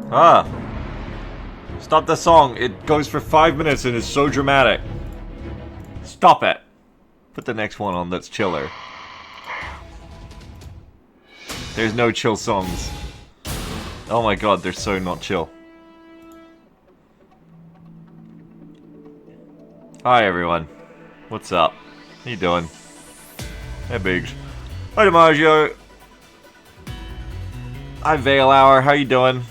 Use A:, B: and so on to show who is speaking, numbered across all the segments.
A: Ah! Stop the song. It goes for 5 minutes and is so dramatic. Stop it. Put the next one on that's chiller. There's no chill songs. Oh my god, they're so not chill. Hi everyone. What's up? How you doing? Hey Biggs. Hi DiMaggio. Hi Veil Hour, how you doing?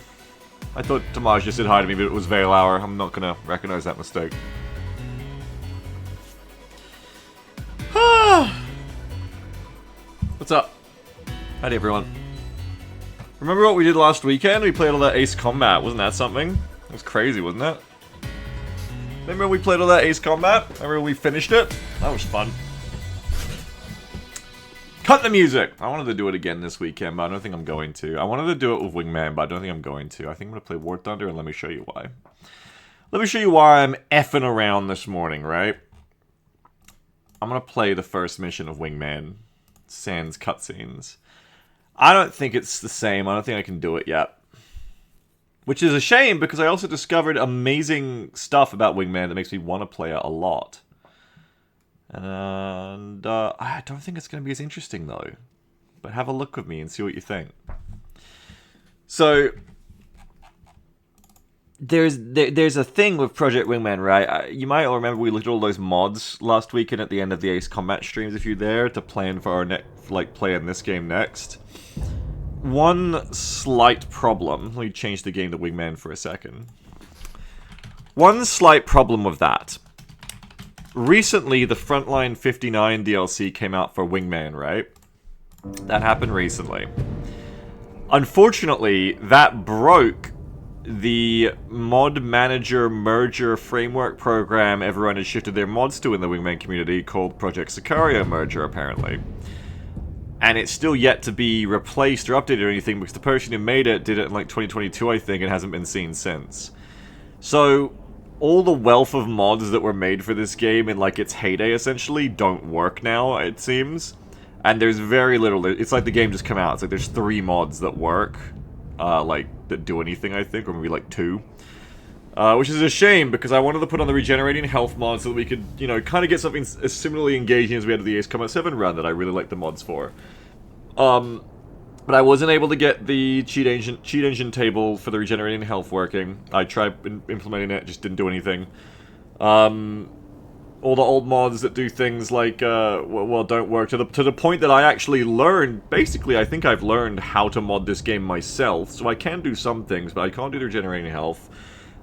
A: I thought DiMaggio said hi to me, but it was Veil Hour. I'm not gonna recognize that mistake. What's up? Howdy everyone. Remember what we did last weekend? We played all that Ace Combat. Wasn't that something? It was crazy, wasn't it? Remember when we played all that Ace Combat? Remember when we finished it? That was fun. Cut the music! I wanted to do it again this weekend, but I don't think I'm going to. I wanted to do it with Wingman, but I don't think I'm going to. I think I'm going to play War Thunder, and let me show you why. Let me show you why I'm effing around this morning, right? I'm going to play the first mission of Wingman. Sans cutscenes. I don't think it's the same. I don't think I can do it yet. Which is a shame, because I also discovered amazing stuff about Wingman that makes me want to play it a lot. And I don't think it's going to be as interesting, though. But have a look with me and see what you think. So, there's a thing with Project Wingman, right? You might all remember we looked at all those mods last weekend at the end of the Ace Combat streams, if you're there, to plan for our play in this game next. One slight problem. Let me change the game to Wingman for a second. One slight problem with that. Recently, the Frontline 59 DLC came out for Wingman, right? That happened recently. Unfortunately, that broke the mod manager merger framework program everyone has shifted their mods to in the Wingman community called Project Sicario Merger, apparently. And it's still yet to be replaced or updated or anything because the person who made it did it in like 2022, I think, and hasn't been seen since. So, all the wealth of mods that were made for this game in like its heyday, essentially, don't work now, it seems. And there's very little. It's like the game just came out. It's like there's 3 mods that work. That do anything, I think, or maybe like 2. Which is a shame, because I wanted to put on the regenerating health mod so that we could, you know, kind of get something as similarly engaging as we had with the Ace Combat 7 run that I really liked the mods for. But I wasn't able to get the cheat engine table for the regenerating health working. I tried implementing it, just didn't do anything. All the old mods that do things like, well, don't work, to the point that I actually learned, basically, I think I've learned how to mod this game myself, so I can do some things, but I can't do the regenerating health.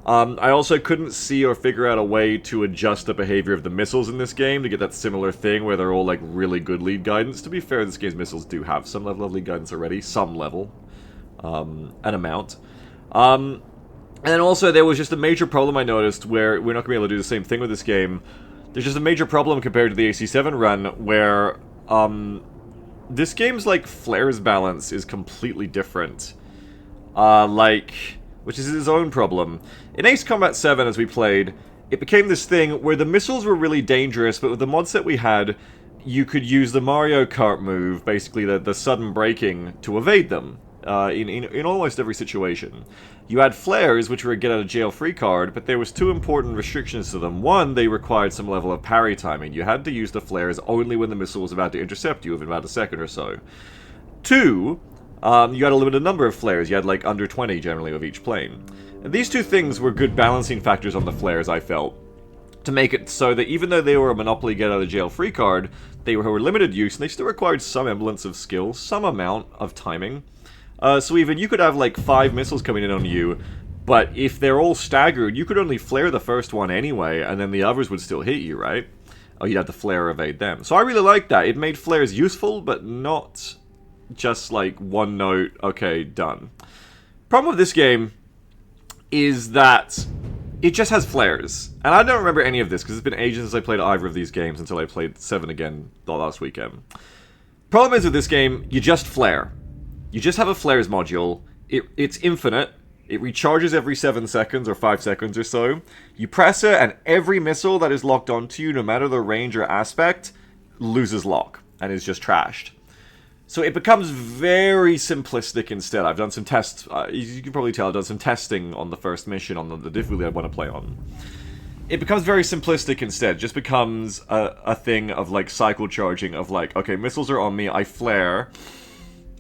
A: I also couldn't see or figure out a way to adjust the behavior of the missiles in this game to get that similar thing where they're all, like, really good lead guidance. To be fair, this game's missiles do have some level of lead guidance already, some level, an amount. And then also, there was just a major problem I noticed where we're not going to be able to do the same thing with this game. There's just a major problem compared to the AC7 run where, this game's, like, flares balance is completely different. Which is its own problem. In Ace Combat 7, as we played, it became this thing where the missiles were really dangerous, but with the mod set we had, you could use the Mario Kart move, basically the sudden braking, to evade them. In almost every situation. You had flares, which were a get-out-of-jail-free card, but there was 2 important restrictions to them. One, they required some level of parry timing. You had to use the flares only when the missile was about to intercept you within about a second or so. 2, you had a limited number of flares. You had, like, under 20, generally, of each plane. And these 2 things were good balancing factors on the flares, I felt, to make it so that even though they were a Monopoly get-out-of-jail-free card, they were limited use, and they still required some semblance of skill, some amount of timing. So even you could have like 5 missiles coming in on you, but if they're all staggered, you could only flare the first one anyway, and then the others would still hit you, right? Or you'd have to flare evade them. So I really liked that. It made flares useful, but not just like one note, okay, done. Problem with this game is that it just has flares. And I don't remember any of this, because it's been ages since I played either of these games until I played 7 again the last weekend. Problem is with this game, you just flare. You just have a flares module. It's infinite. It recharges every 7 seconds or 5 seconds or so. You press it, and every missile that is locked onto you, no matter the range or aspect, loses lock and is just trashed. So it becomes very simplistic instead. I've done some tests. You can probably tell I've done some testing on the first mission on the difficulty I want to play on. It becomes very simplistic instead. It just becomes a thing of like cycle charging of like, okay, missiles are on me, I flare,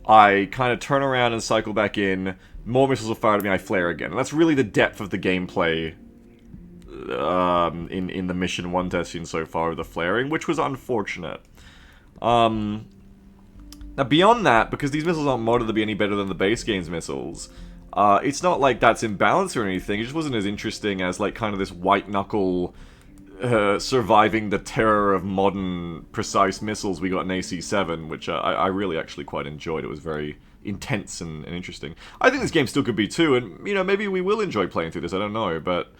A: I kind of turn around and cycle back in, more missiles are fired at me, I flare again. And that's really the depth of the gameplay in the Mission 1 testing so far, the flaring, which was unfortunate. Now beyond that, because these missiles aren't modded to be any better than the base game's missiles, it's not like that's imbalanced or anything, it just wasn't as interesting as like kind of this white-knuckle surviving the terror of modern precise missiles we got in AC7, which I really actually quite enjoyed. It was very intense and interesting. I think this game still could be too, and you know, maybe we will enjoy playing through this, I don't know, but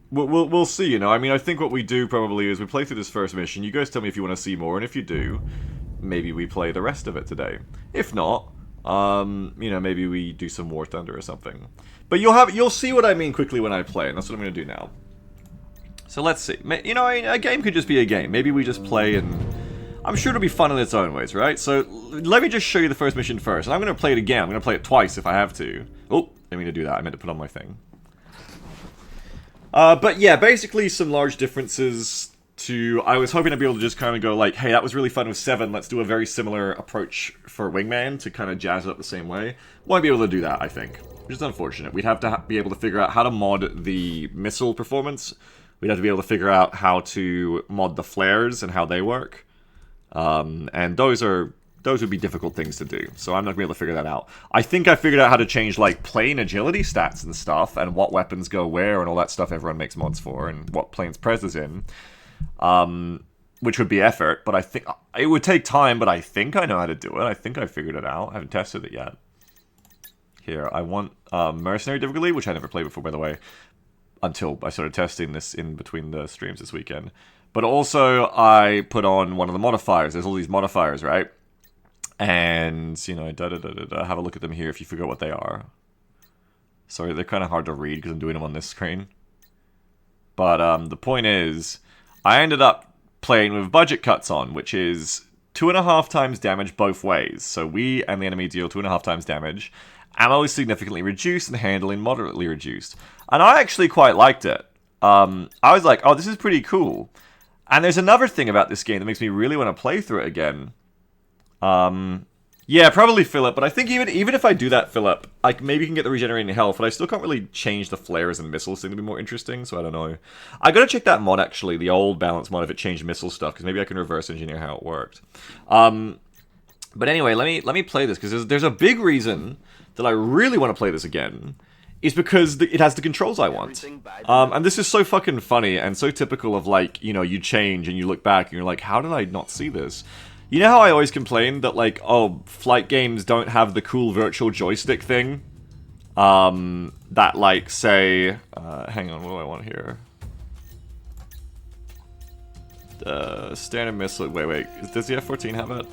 A: we'll see, you know. I mean, I think what we do probably is we play through this first mission, you guys tell me if you want to see more, and if you do, maybe we play the rest of it today. If not, you know, maybe we do some War Thunder or something. But you'll see what I mean quickly when I play, and that's what I'm going to do now. So let's see. You know, a game could just be a game. Maybe we just play, and I'm sure it'll be fun in its own ways, right? So let me just show you the first mission first, and I'm going to play it again. I'm going to play it twice if I have to. Oh, I didn't mean to do that. I meant to put on my thing. But yeah, basically some large differences to... I was hoping to be able to just kind of go like, hey, that was really fun with 7, let's do a very similar approach for Wingman to kind of jazz it up the same way. Won't be able to do that, I think, which is unfortunate. We'd have to be able to figure out how to mod the missile performance. We'd have to be able to figure out how to mod the flares and how they work. And those would be difficult things to do, so I'm not going to be able to figure that out. I think I figured out how to change, like, plane agility stats and stuff, and what weapons go where, and all that stuff everyone makes mods for, and what plane's Prez is in. Which would be effort, but I think it would take time, but I think I know how to do it. I think I figured it out. I haven't tested it yet. Here, I want Mercenary difficulty, which I never played before, by the way, until I started testing this in between the streams this weekend. But also, I put on one of the modifiers. There's all these modifiers, right? And, you know, have a look at them here if you forget what they are. Sorry, they're kind of hard to read because I'm doing them on this screen. But the point is, I ended up playing with budget cuts on, which is 2.5 times damage both ways. So we and the enemy deal 2.5 times damage. Ammo is significantly reduced and handling moderately reduced. And I actually quite liked it. I was like, oh, this is pretty cool. And there's another thing about this game that makes me really want to play through it again. Yeah, probably Philip, but I think even if I do that, Philip, I maybe can get the regenerating health, but I still can't really change the flares and missiles thing to be more interesting, so I don't know. I gotta check that mod, actually, the old balance mod, if it changed missile stuff, because maybe I can reverse engineer how it worked. But anyway, let me play this, because there's a big reason that I really want to play this again, is because it has the controls I want. And this is so fucking funny, and so typical of, like, you know, you change, and you look back, and you're like, how did I not see this? You know how I always complain that, like, oh, flight games don't have the cool virtual joystick thing? That, like, say... hang on, what do I want here? Standard missile... Wait, does the F-14 have it?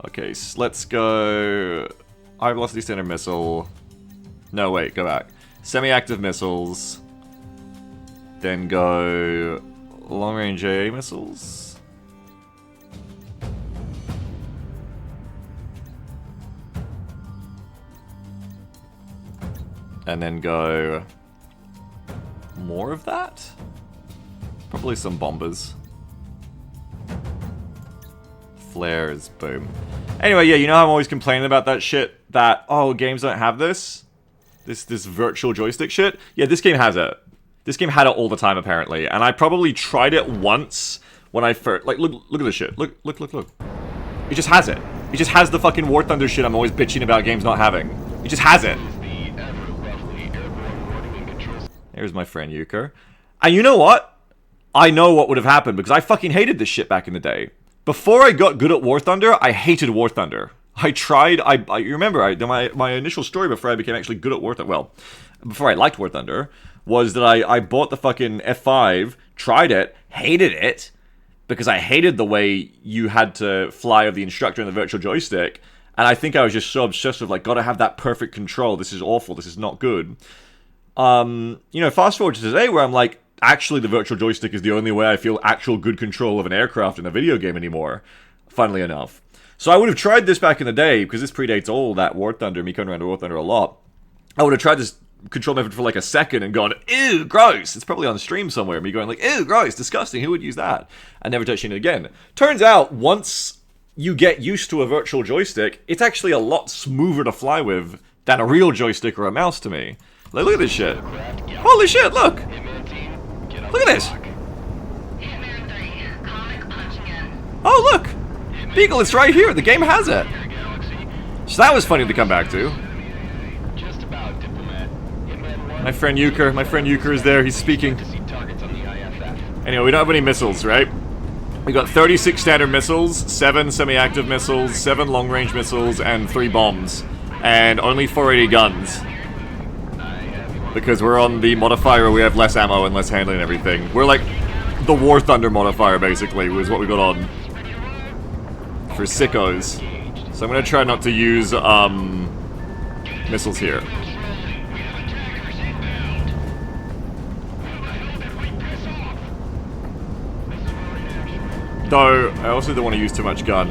A: Okay, so let's go... High velocity standard missile... No, wait, go back. Semi-active missiles... Then go... long-range AA missiles... And then go... more of that? Probably some bombers. Flares, boom. Anyway, yeah, you know how I'm always complaining about that shit? That, oh, games don't have this? This virtual joystick shit? Yeah, this game has it. This game had it all the time, apparently. And I probably tried it once when I first... Like, look at this shit. Look. It just has it. It just has the fucking War Thunder shit I'm always bitching about games not having. It just has it. There's my friend Euchre. And you know what? I know what would have happened, because I fucking hated this shit back in the day. Before I got good at War Thunder, I hated War Thunder. I tried, you remember, my initial story before I became actually good at War Thunder, well, before I liked War Thunder, was that I bought the fucking F5, tried it, hated it, because I hated the way you had to fly with the instructor and the virtual joystick, and I think I was just so obsessed with, like, gotta have that perfect control, this is awful, this is not good. You know, fast forward to today where I'm like, actually the virtual joystick is the only way I feel actual good control of an aircraft in a video game anymore. funnily enough. So I would have tried this back in the day, because this predates all that War Thunder, me coming around to War Thunder a lot. I would have tried this control method for like a second and gone, ew, gross. It's probably on stream somewhere, me going like, ew, gross, disgusting, who would use that? And never touching it again. Turns out, once you get used to a virtual joystick, it's actually a lot smoother to fly with than a real joystick or a mouse to me. Like, look at this shit. Holy shit, look! Look at this! Oh, look! Beagle, it's right here, the game has it! So that was funny to come back to. My friend Euchre is there, he's speaking. Anyway, we don't have any missiles, right? We got 36 standard missiles, 7 semi-active missiles, 7 long-range missiles, and 3 bombs. And only 480 guns. Because we're on the modifier where we have less ammo and less handling and everything. We're like the War Thunder modifier, basically, was what we got on. For sickos. So I'm gonna try not to use, missiles here. Though, I also don't want to use too much gun.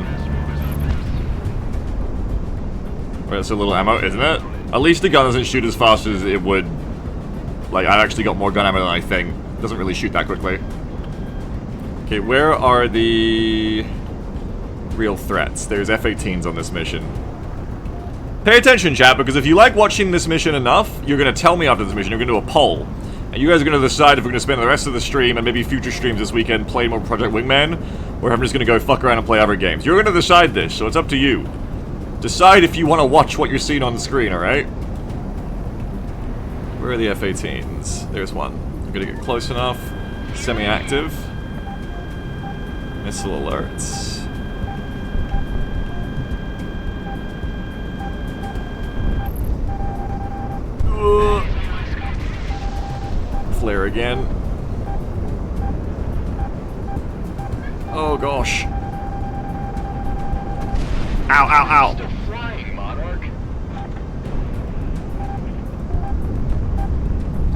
A: Wait, that's a little ammo, isn't it? At least the gun doesn't shoot as fast as it would. Like, I've actually got more gun ammo than I think. It doesn't really shoot that quickly. Okay, where are the real threats? There's F-18s on this mission. Pay attention, chat, because if you like watching this mission enough, you're going to tell me after this mission, you're going to do a poll. And you guys are going to decide if we're going to spend the rest of the stream and maybe future streams this weekend playing more Project Wingman, or if I'm just going to go fuck around and play other games. You're going to decide this, so it's up to you. Decide if you want to watch what you're seeing on the screen, alright? Where are the F-18s? There's one. I'm going to get close enough. Semi-active. Missile alerts. Flare again. Oh gosh. Ow, ow, ow.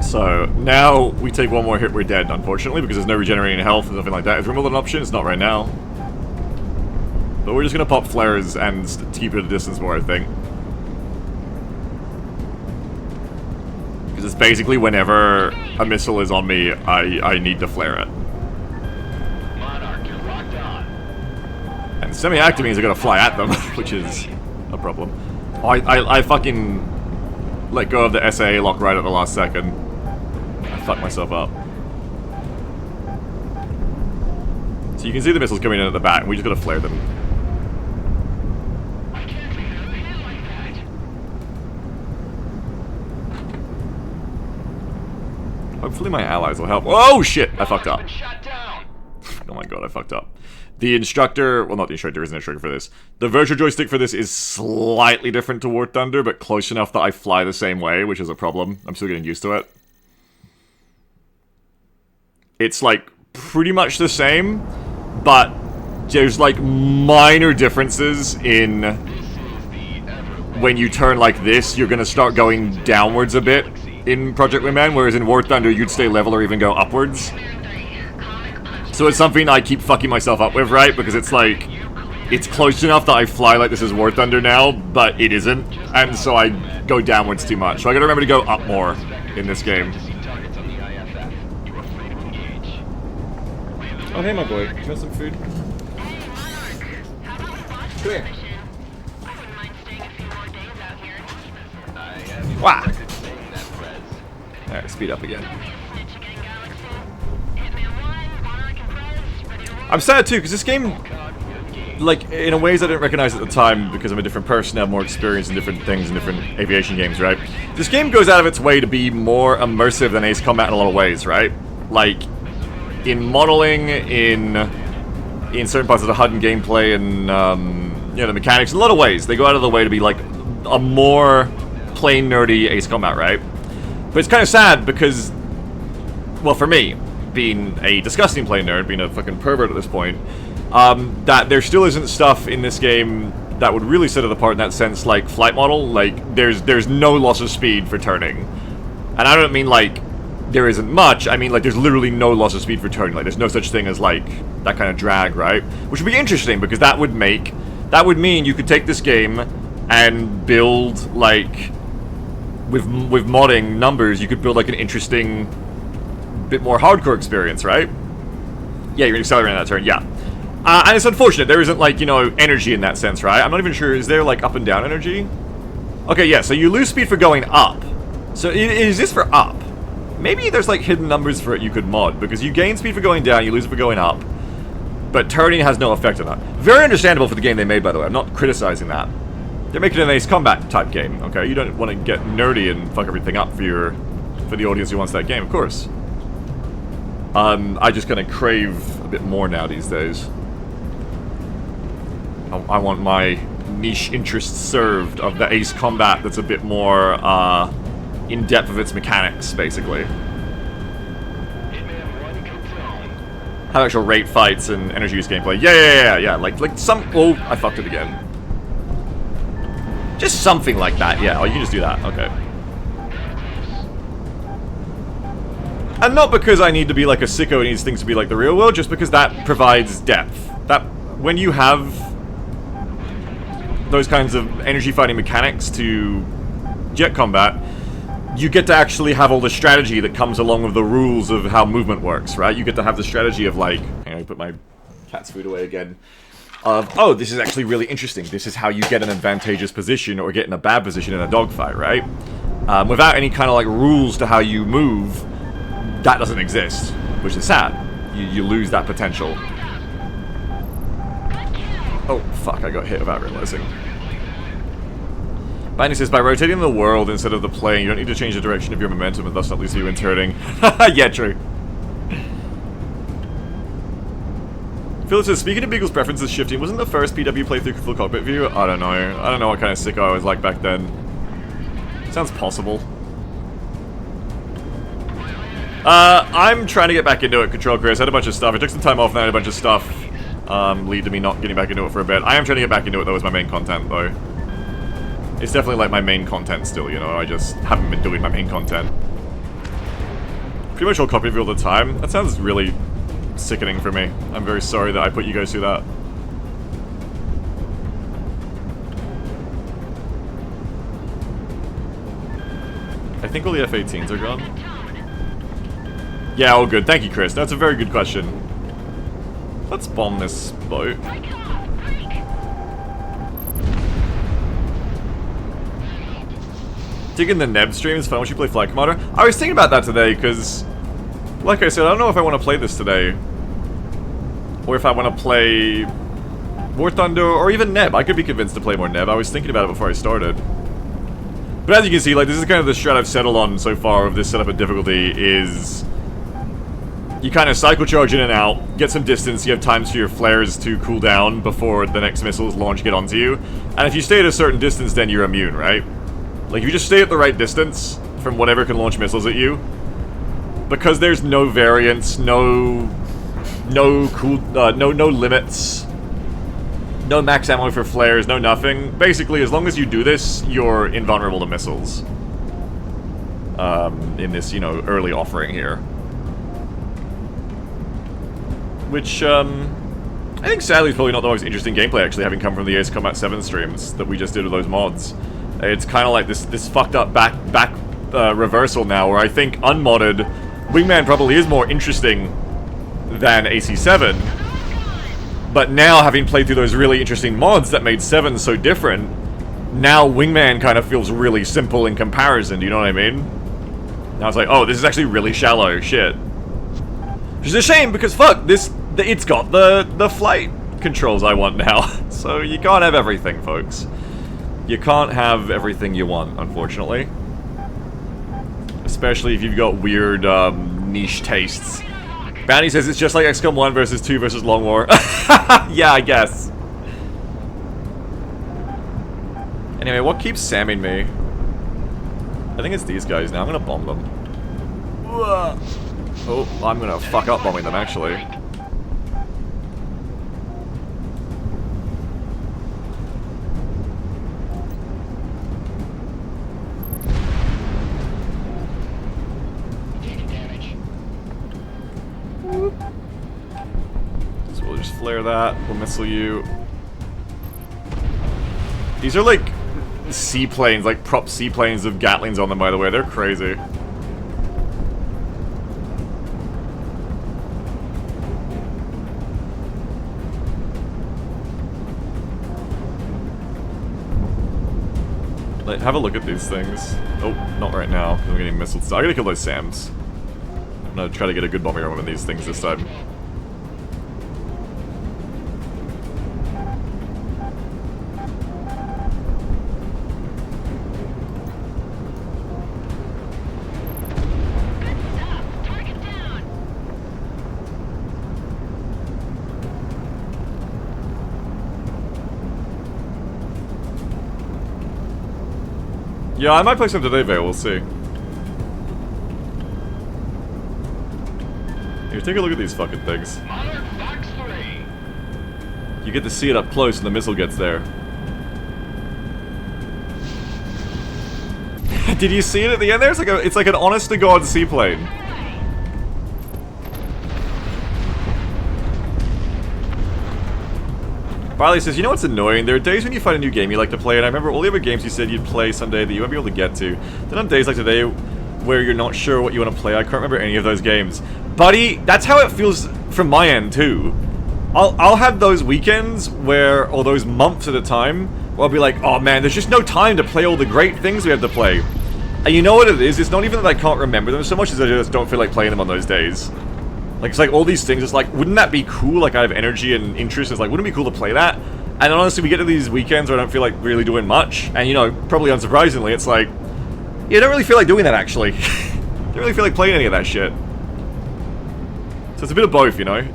A: So, now we take one more hit, we're dead, unfortunately, because there's no regenerating health and nothing like that. Is removal an option? It's not right now. But we're just gonna pop flares and keep it at a distance more, I think. Because it's basically whenever a missile is on me, I need to flare it. And semi-active means I gotta fly at them, which is a problem. Oh, I fucking let go of the SAA lock right at the last second. I fucked myself up. So you can see the missiles coming in at the back, and we just gotta flare them. Hopefully my allies will help. Oh shit! I fucked up. Oh my god, I fucked up. The instructor, well not the instructor, there is an instructor for this. The virtual joystick for this is slightly different to War Thunder, but close enough that I fly the same way, which is a problem. I'm still getting used to it. It's like pretty much the same, but there's like minor differences in when you turn like this, you're gonna start going downwards a bit in Project Wingman, whereas in War Thunder you'd stay level or even go upwards. So it's something I keep fucking myself up with, right? Because it's like, it's close enough that I fly like this is War Thunder now, but it isn't, and so I go downwards too much. So I gotta remember to go up more in this game. Oh hey my boy, do you want some food? Come here. Wow. Alright, speed up again. I'm sad too, because this game, like, in ways I didn't recognize at the time because I'm a different person, I have more experience in different things in different aviation games, right? This game goes out of its way to be more immersive than Ace Combat in a lot of ways, right? Like, in modeling, in certain parts of the HUD and gameplay, and, you know, the mechanics, in a lot of ways, they go out of the way to be, like, a more plain nerdy Ace Combat, right? But it's kind of sad because, well, for me, being a disgusting plain nerd, being a fucking pervert at this point, that there still isn't stuff in this game that would really set it apart in that sense, like flight model. Like, there's no loss of speed for turning. And I don't mean, like, there isn't much. I mean, like, there's literally no loss of speed for turning. Like, there's no such thing as, like, that kind of drag, right? Which would be interesting, because that would mean you could take this game and build, like, with modding numbers, you could build, like, an interesting, bit more hardcore experience, right? Yeah, you're accelerating that turn, yeah. And it's unfortunate, there isn't, like, you know, energy in that sense, right? I'm not even sure, is there, like, up and down energy? Okay, yeah, so you lose speed for going up. So, is this for up? Maybe there's, like, hidden numbers for it you could mod, because you gain speed for going down, you lose it for going up. But turning has no effect on that. Very understandable for the game they made, by the way. I'm not criticizing that. They're making an Ace Combat type game, okay? You don't want to get nerdy and fuck everything up for the audience who wants that game, of course. I just kind of crave a bit more now these days. I want my niche interests served of the Ace Combat that's a bit more, in depth of its mechanics, basically. Have actual rate fights and energy use gameplay. Yeah. Like some. Oh, I fucked it again. Just something like that. Yeah. Oh, you can just do that. Okay. And not because I need to be like a sicko and needs things to be like the real world, just because that provides depth. That when you have those kinds of energy fighting mechanics to jet combat, you get to actually have all the strategy that comes along with the rules of how movement works, right? You get to have the strategy of, like... Hang on, I put my cat's food away again. Of, oh, this is actually really interesting. This is how you get an advantageous position or get in a bad position in a dogfight, right? Without any kind of, like, rules to how you move, that doesn't exist, which is sad. You lose that potential. Oh, fuck, I got hit without realizing. Bandy says, by rotating the world instead of the plane, you don't need to change the direction of your momentum and thus not lose you in turning. Yeah, true. Philip says, speaking of Beagle's preferences shifting, wasn't the first PW playthrough full cockpit view? I don't know. I don't know what kind of sicko I was like back then. Sounds possible. I'm trying to get back into it, Control Chris. I had a bunch of stuff. I took some time off and I had a bunch of stuff lead to me not getting back into it for a bit. I am trying to get back into it, though, as my main content, though. It's definitely like my main content still, you know, I just haven't been doing my main content. Pretty much all copy of it all the time. That sounds really sickening for me. I'm very sorry that I put you guys through that. I think all the F-18s are gone. Yeah, all good. Thank you, Chris. That's a very good question. Let's bomb this boat. Digging the Neb stream is fun. Once you play Flight Commander. I was thinking about that today because, like I said, I don't know if I want to play this today, or if I want to play War Thunder or even Neb. I could be convinced to play more Neb. I was thinking about it before I started. But as you can see, like, this is kind of the strat I've settled on so far of this setup of difficulty is you kind of cycle charge in and out, get some distance, you have times for your flares to cool down before the next missiles launch get onto you, and if you stay at a certain distance, then you're immune, right? Like, if you just stay at the right distance from whatever can launch missiles at you, because there's no variance, no limits, no max ammo for flares, no nothing. Basically, as long as you do this, you're invulnerable to missiles. In this, you know, early offering here. Which, I think sadly is probably not the most interesting gameplay, actually, having come from the Ace Combat 7 streams that we just did with those mods. It's kind of like this fucked up back reversal now, where I think unmodded Wingman probably is more interesting than AC7. But now, having played through those really interesting mods that made 7 so different, now Wingman kind of feels really simple in comparison, do you know what I mean? Now it's like, oh, this is actually really shallow shit. Which is a shame, because fuck, it's got the flight controls I want now. So you can't have everything, folks. You can't have everything you want, unfortunately. Especially if you've got weird, niche tastes. Bounty says it's just like XCOM 1 versus 2 versus Long War. Yeah, I guess. Anyway, what keeps samming me? I think it's these guys now. I'm gonna bomb them. Oh, I'm gonna fuck up bombing them, actually. flare that. We'll missile you. These are like seaplanes, like prop seaplanes of Gatlings on them, by the way. They're crazy. Like, have a look at these things. Oh, not right now, because I'm getting missiles. I gotta kill those SAMs. I'm gonna try to get a good bombing run on these things this time. Yeah, I might play some today, Vale, we'll see. Here, take a look at these fucking things. You get to see it up close and the missile gets there. Did you see it at the end there? It's like an honest-to-God seaplane. Barley says, you know what's annoying? There are days when you find a new game you like to play, and I remember all the other games you said you'd play someday that you won't be able to get to. Then on days like today, where you're not sure what you want to play, I can't remember any of those games. Buddy, that's how it feels from my end, too. I'll have those weekends where, or those months at a time, where I'll be like, oh man, there's just no time to play all the great things we have to play. And you know what it is? It's not even that I can't remember them so much as I just don't feel like playing them on those days. Like, it's like all these things, it's like, wouldn't that be cool? Like, I have energy and interest, it's like, wouldn't it be cool to play that? And honestly, we get to these weekends where I don't feel like really doing much, and you know, probably unsurprisingly, it's like, yeah, I don't really feel like doing that, actually. Don't really feel like playing any of that shit. So it's a bit of both, you know?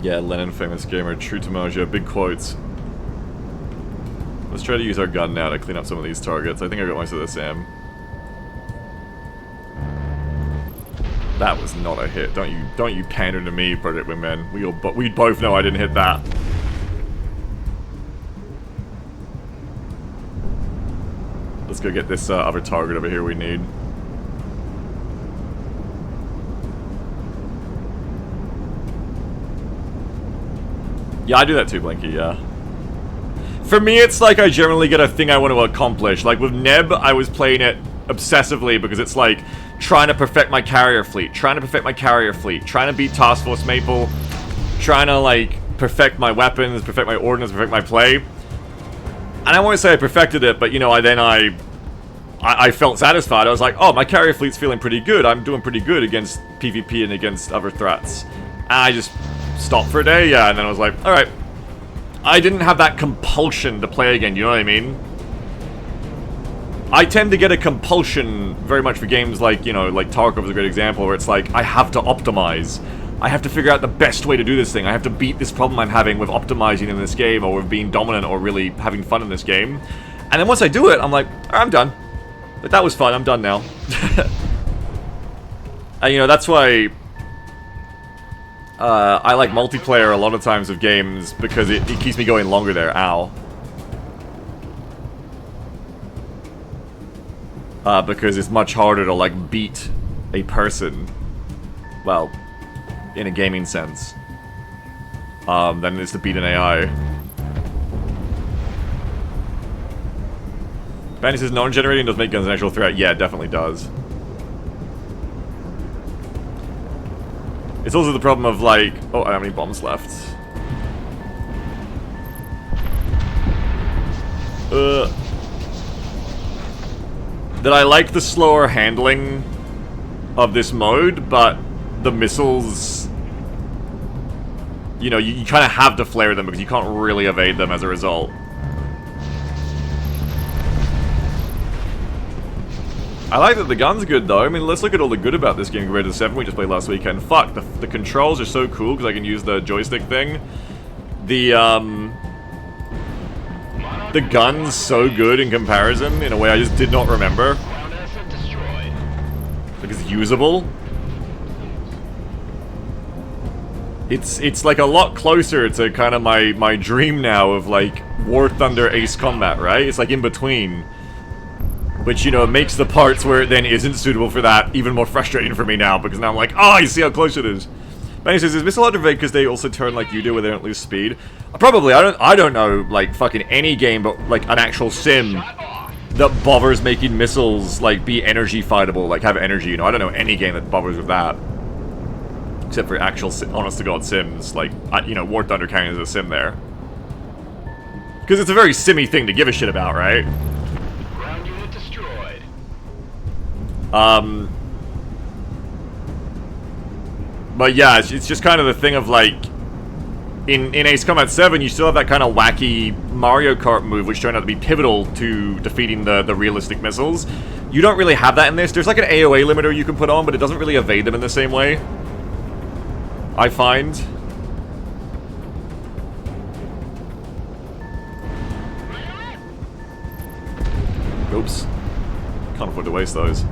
A: Yeah, Lennon, famous gamer, true to Maja, big quotes. Let's try to use our gun now to clean up some of these targets. I think I got most of the SAM. That was not a hit. Don't you pander to me, Project Wingman. We both know I didn't hit that. Let's go get this other target over here we need. Yeah, I do that too, Blinky, yeah. For me, it's like I generally get a thing I want to accomplish. Like with Neb, I was playing it obsessively because it's like trying to perfect my carrier fleet, trying to beat Task Force Maple, trying to like perfect my weapons, perfect my ordnance, perfect my play. And I won't say I perfected it, but you know, I felt satisfied. I was like, oh, my carrier fleet's feeling pretty good. I'm doing pretty good against PvP and against other threats. And I just stopped for a day, yeah, and then I was like, alright. I didn't have that compulsion to play again, you know what I mean? I tend to get a compulsion very much for games like, you know, like Tarkov is a great example, where it's like, I have to optimize. I have to figure out the best way to do this thing. I have to beat this problem I'm having with optimizing in this game, or with being dominant, or really having fun in this game. And then once I do it, I'm like, alright, I'm done. But that was fun, I'm done now. And you know, that's why I like multiplayer a lot of times of games, because it keeps me going longer there. Ow. Because it's much harder to, like, beat a person. Well, in a gaming sense. Than it is to beat an AI. Bandy says non-generating does make guns an actual threat. Yeah, it definitely does. It's also the problem of, like... Oh, I don't have any bombs left. That I like the slower handling of this mode, but the missiles... You know, you kind of have to flare them because you can't really evade them as a result. I like that the gun's good, though. I mean, let's look at all the good about this game compared to the 7 we just played last weekend. Fuck, the controls are so cool because I can use the joystick thing. The gun's so good in comparison in a way I just did not remember. Like, it's usable. It's like a lot closer to kind of my dream now of, like, War Thunder Ace Combat, right? It's like in between. Which, you know, makes the parts where it then isn't suitable for that even more frustrating for me now, because now I'm like, oh, you see how close it is. Benny says, is missile hard to evade because they also turn like you do, where they don't lose speed? Probably. I don't know, like, fucking any game, but, like, an actual sim that bothers making missiles, like, be energy fightable, like, have energy, you know? I don't know any game that bothers with that. Except for actual, honest-to-God sims, like, you know, War Thunder counting as a sim there. Because it's a very simmy thing to give a shit about, right?
B: Ground unit destroyed.
A: But yeah, it's just kind of the thing of, like, in Ace Combat 7, you still have that kind of wacky Mario Kart move, which turned out to be pivotal to defeating the realistic missiles. You don't really have that in this. There's like an AoE limiter you can put on, but it doesn't really evade them in the same way, I find. Oops. Can't afford to waste those.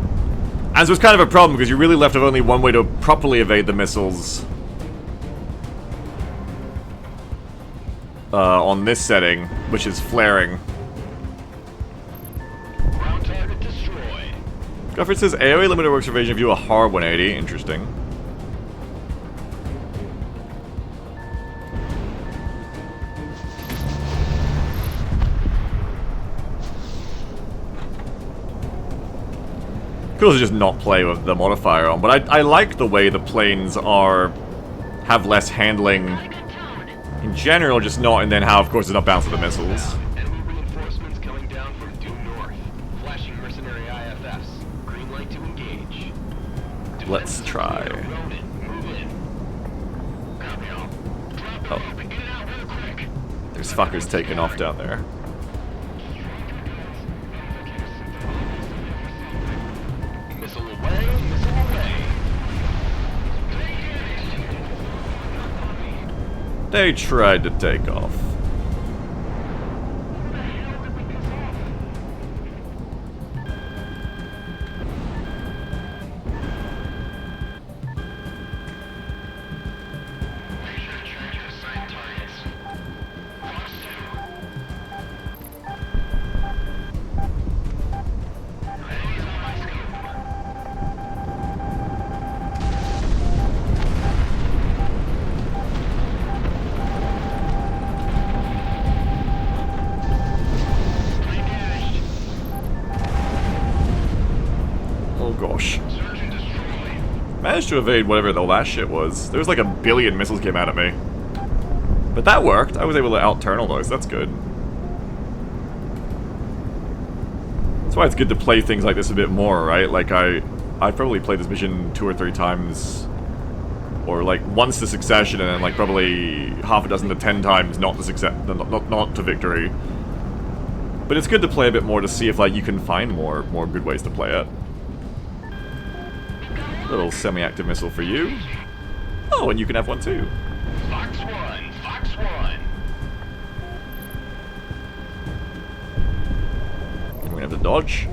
A: And so it's kind of a problem, because you're really left with only one way to properly evade the missiles. On this setting, which is flaring.
B: Ground target destroyed.
A: Gufford says AoE limiter works for evasion if you do a hard 180. Interesting. Cool to just not play with the modifier on, but I like the way the planes have less handling in general, just not, and then how, of course, it's not bounced with the missiles.
B: Enemy reinforcements coming down from due north. Flashing mercenary IFFs. Green light to engage.
A: Let's try. Oh. There's fuckers taking off down there.
B: Missile away, missile away.
A: They tried to take off. Gosh. Managed to evade whatever the last shit was. There was like a billion missiles came out at me. But that worked. I was able to out-turn all those. That's good. That's why it's good to play things like this a bit more, right? Like, I've probably played this mission 2 or 3 times. Or like once to succession, and then like probably half a dozen to 10 times not to victory. But it's good to play a bit more to see if like you can find more good ways to play it. Little semi-active missile for you. Oh, and you can have one too.
B: Fox 1, Fox 1.
A: We're gonna have to dodge.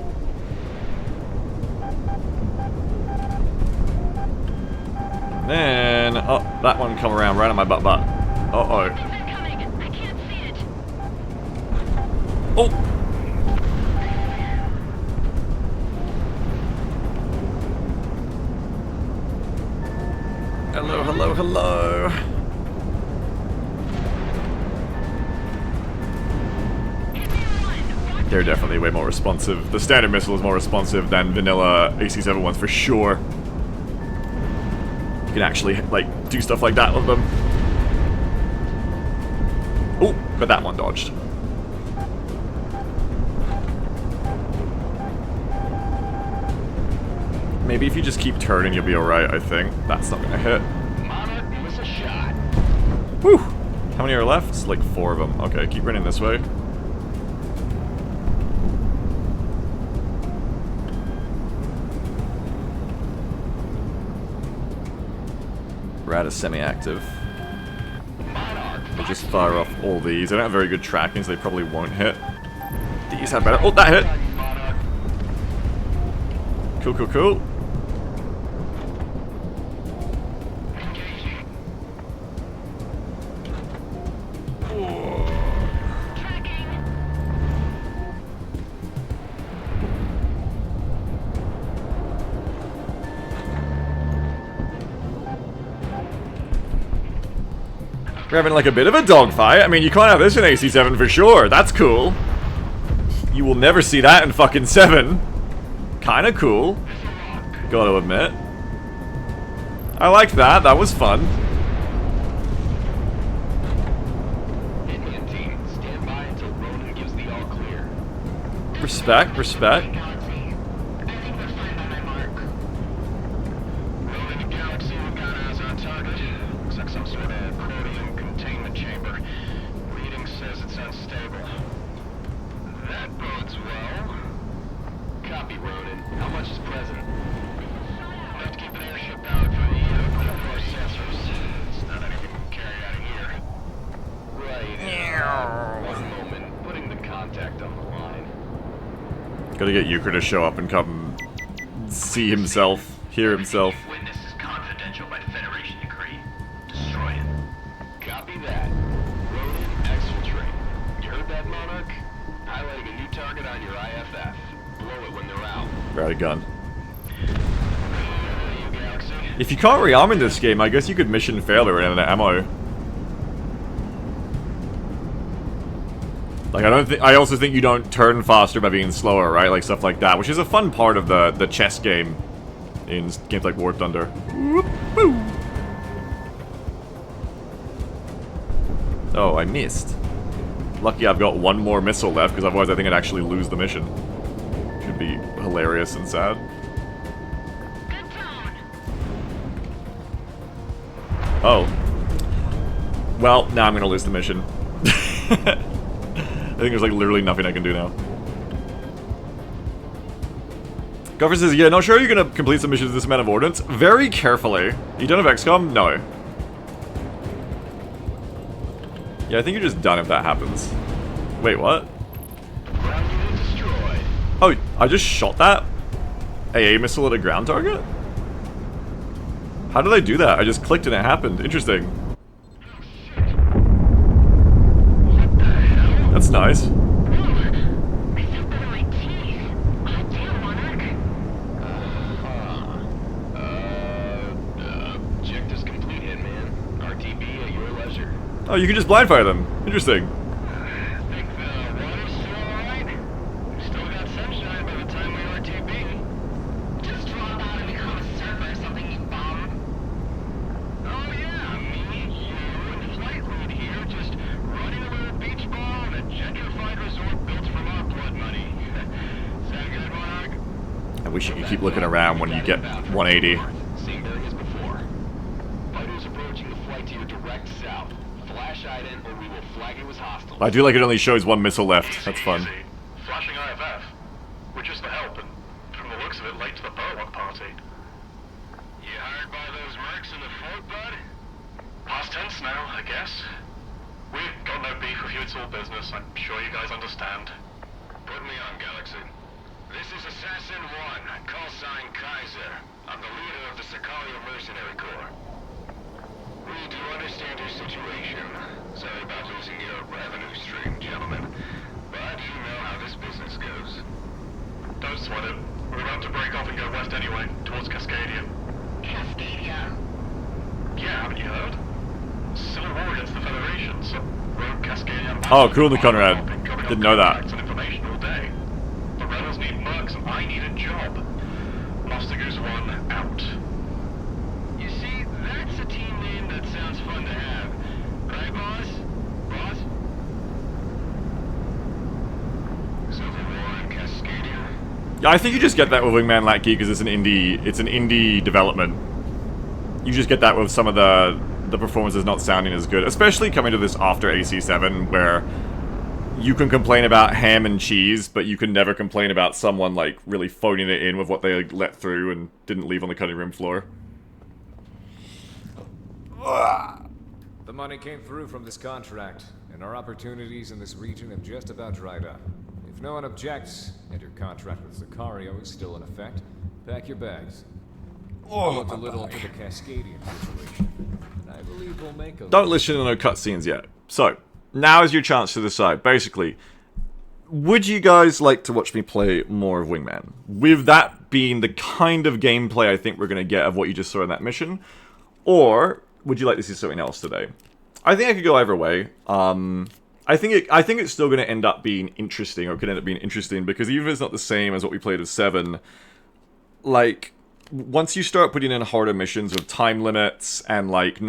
A: And then, oh, that one come around right on my butt. Uh-oh.
C: I can't see it.
A: Oh! Hello, hello, hello. They're definitely way more responsive. The standard missile is more responsive than vanilla AC-7 ones for sure. You can actually, like, do stuff like that with them. Oh, but that one dodged. Maybe if you just keep turning, you'll be alright, I think. That's not gonna hit.
B: Monarch, miss a shot.
A: Whew! How many are left? It's like 4 of them. Okay, keep running this way. Rat is semi-active. We'll just fire off all these. They don't have very good tracking, so they probably won't hit. These have better. Oh, that hit! Cool, cool, cool. We're having like a bit of a dogfight. I mean, you can't have this in AC7 for sure. That's cool. You will never see that in fucking 7. Kinda cool. Gotta admit. I liked that. That was fun.
B: Hitman team, stand by until Ronan gives the all clear.
A: Respect, respect.
C: Galaxy. I think we're fine by my mark.
B: Ronan to Galaxy, we've got eyes on target. Looks like some sort of chromium containment chamber. Reading says it's unstable. That bodes well. Copy, Ronan. How much is present? Enough to keep an airship powered for the core sensors. It's not anything we can carry out of here. Right. One moment. Putting the contact on the line.
A: Gotta get Euchre to show up and come see himself, hear himself.
B: Witness is confidential by Federation decree. Destroy it. Copy that. Ronan, exfiltrate. You heard that, Monarch? Highlighting a new target on your IFF. Blow it when they're out.
A: Right, a gun.
B: You Galaxy?
A: If you can't rearm in this game, I guess you could mission failure and ammo. Like, I also think you don't turn faster by being slower, right? Like, stuff like that, which is a fun part of the chess game in games like War Thunder. Whoop, woo. Oh, I missed. Lucky I've got one more missile left, because otherwise I think I'd actually lose the mission. Should be hilarious and sad.
C: Good tone.
A: Oh. Well, now I'm gonna lose the mission. I think there's like literally nothing I can do now. Gopher says, yeah, not sure you're gonna complete some missions with this amount of ordnance. Very carefully. You done with XCOM? No. Yeah, I think you're just done if that happens. Wait, what?
B: Ground unit destroyed.
A: Oh, I just shot that AA missile at a ground target? How did I do that? I just clicked and it happened. Interesting.
B: What the hell?
A: That's nice.
C: I felt that in my teeth. Oh, damn, Monarch.
B: Objectives complete, Hitman. RTB at your leisure.
A: Oh, you can just blind fire them. Interesting.
B: Think the water's still alright? We still got sunshine by the time we RTB.
C: Just drop out and become a surfer or something, you bum.
B: Oh yeah, me, you, and Flight Lead here just running a little beach ball in a gentrified resort built from our blood money. Sound good, Monarch?
A: I wish you could keep looking around when you get 180.
B: Same bearing as before. Fighters approaching the flight to your direct south. Flash ident or we will flag you as hostile.
A: I do like it only shows one missile left. That's fun.
D: Easy. Flashing IFF. We're just the help, and from the looks of it, late to the Burlock party.
B: You hired by those mercs in the fort, bud?
D: Past tense now, I guess. We've got no beef with you, it's all business. I'm sure you guys understand.
B: Put me on, Galaxy. This is Assassin 1, call sign Kaiser. I'm the leader of the Sicario Mercenary Corps. We do understand your situation. Sorry about losing your revenue stream, gentlemen. But you know how this business goes.
D: Don't sweat it. We're about to break off and go west anyway, towards Cascadia.
C: Cascadia.
D: Yeah, haven't you heard? Civil war against the Federation, so rogue Cascadian...
A: Oh, cool, the Conrad. Didn't know that.
D: And information all day. The rebels need mercs, and I need a job. Mostiger's one out.
B: You see, that's a team name that sounds fun to have. Right, boss? Boss? Civil War in Cascadia?
A: Yeah, I think you just get that with Wingman Lackey because it's an indie development. You just get that with some of the performances not sounding as good, especially coming to this after AC7 where you can complain about ham and cheese, but you can never complain about someone like really phoning it in with what they let through and didn't leave on the cutting room floor.
E: The money came through from this contract, and our opportunities in this region have just about dried up. If no one objects, and your contract with Sicario is still in effect, pack your bags. I looked a little into the Cascadian situation, and I believe we'll make a...
A: Don't listen to no cutscenes yet. So, now is your chance to decide. Basically, would you guys like to watch me play more of Wingman? With that being the kind of gameplay I think we're going to get of what you just saw in that mission? Or would you like to see something else today? I think I could go either way. I think it's still going to end up being interesting, or could end up being interesting, because even if it's not the same as what we played with 7, like, once you start putting in harder missions with time limits and like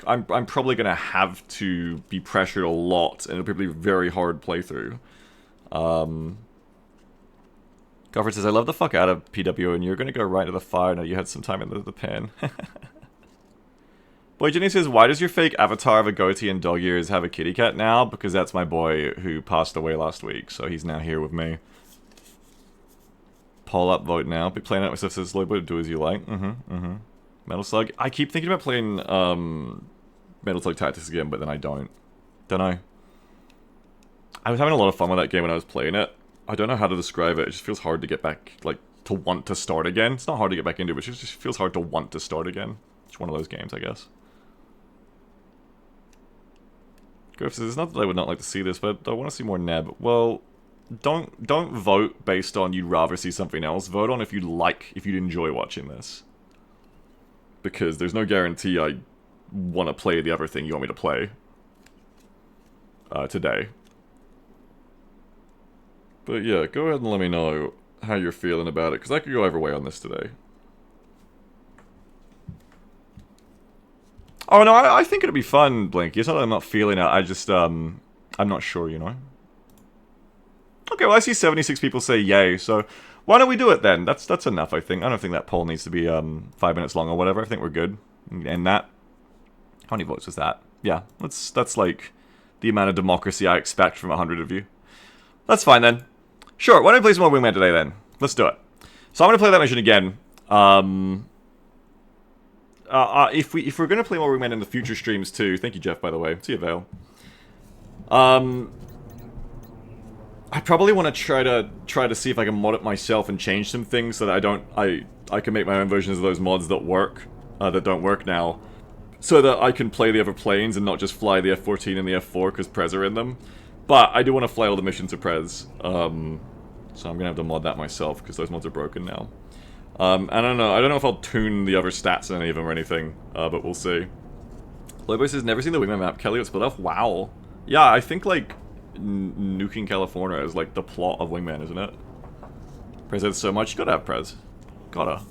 A: I'm probably gonna have to be pressured a lot, and it'll probably be a very hard playthrough. Gofford says, I love the fuck out of PW, and you're gonna go right to the fire now you had some time in the pen. Boy Jenny says, why does your fake avatar of a goatee and dog ears have a kitty cat now? Because that's my boy who passed away last week, so he's now here with me. Poll up, vote now. Be playing out myself, says Lloyd, do as you like. Metal Slug. I keep thinking about playing Metal Slug Tactics again, but then I don't. Don't know. I was having a lot of fun with that game when I was playing it. I don't know how to describe it. It just feels hard to get back, like, to want to start again. It's not hard to get back into, but it just feels hard to want to start again. It's one of those games, I guess. Griff says, it's not that I would not like to see this, but I want to see more Neb. Well, don't vote based on you'd rather see something else. Vote on if you'd enjoy watching this. Because there's no guarantee I want to play the other thing you want me to play today. But yeah, go ahead and let me know how you're feeling about it, because I could go either way on this today. Oh no, I think it'd be fun, Blinky. It's not that I'm not feeling it, I just, I'm not sure, you know? Okay, well I see 76 people say yay, so why don't we do it then? That's enough, I think. I don't think that poll needs to be 5 minutes long or whatever. I think we're good. And that, how many votes was that? Yeah, that's like the amount of democracy I expect from 100 of you. That's fine then. Sure, why don't we play some more Wingman today then? Let's do it. So I'm gonna play that mission again. If we're gonna play more Wingman in the future streams too, thank you Jeff by the way. See you Vale. I probably want to try to see if I can mod it myself and change some things so that I can make my own versions of those mods that work, that don't work now, so that I can play the other planes and not just fly the F-14 and the F-4 because Prez are in them. But I do want to fly all the missions to Prez, so I'm gonna have to mod that myself because those mods are broken now. I don't know if I'll tune the other stats in any of them or anything, but we'll see. Lobo says, never seen the Wingman map. Kelly, it's split off. Wow. Yeah, I think like nuking California is like the plot of Wingman, isn't it? Prez has so much. You gotta have Prez. Gotta.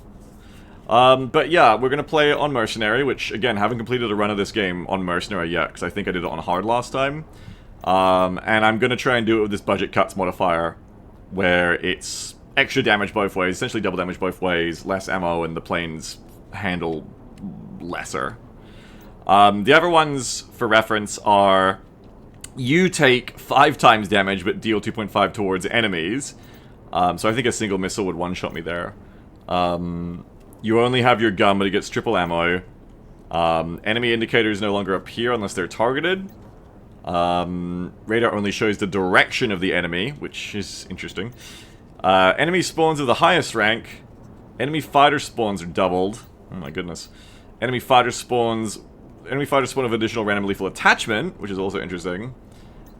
A: But yeah, we're gonna play on Mercenary, which again, haven't completed a run of this game on Mercenary yet, because I think I did it on hard last time. And I'm gonna try and do it with this budget cuts modifier, where it's extra damage both ways, essentially double damage both ways, less ammo, and the planes handle lesser. The other ones, for reference, are you take 5 times damage, but deal 2.5 towards enemies. So I think a single missile would one-shot me there. You only have your gun, but it gets triple ammo. Enemy indicators no longer appear unless they're targeted. Radar only shows the direction of the enemy, which is interesting. Enemy spawns of the highest rank. Enemy fighter spawns are doubled. Oh my goodness. Enemy fighter spawn of additional random lethal attachment, which is also interesting.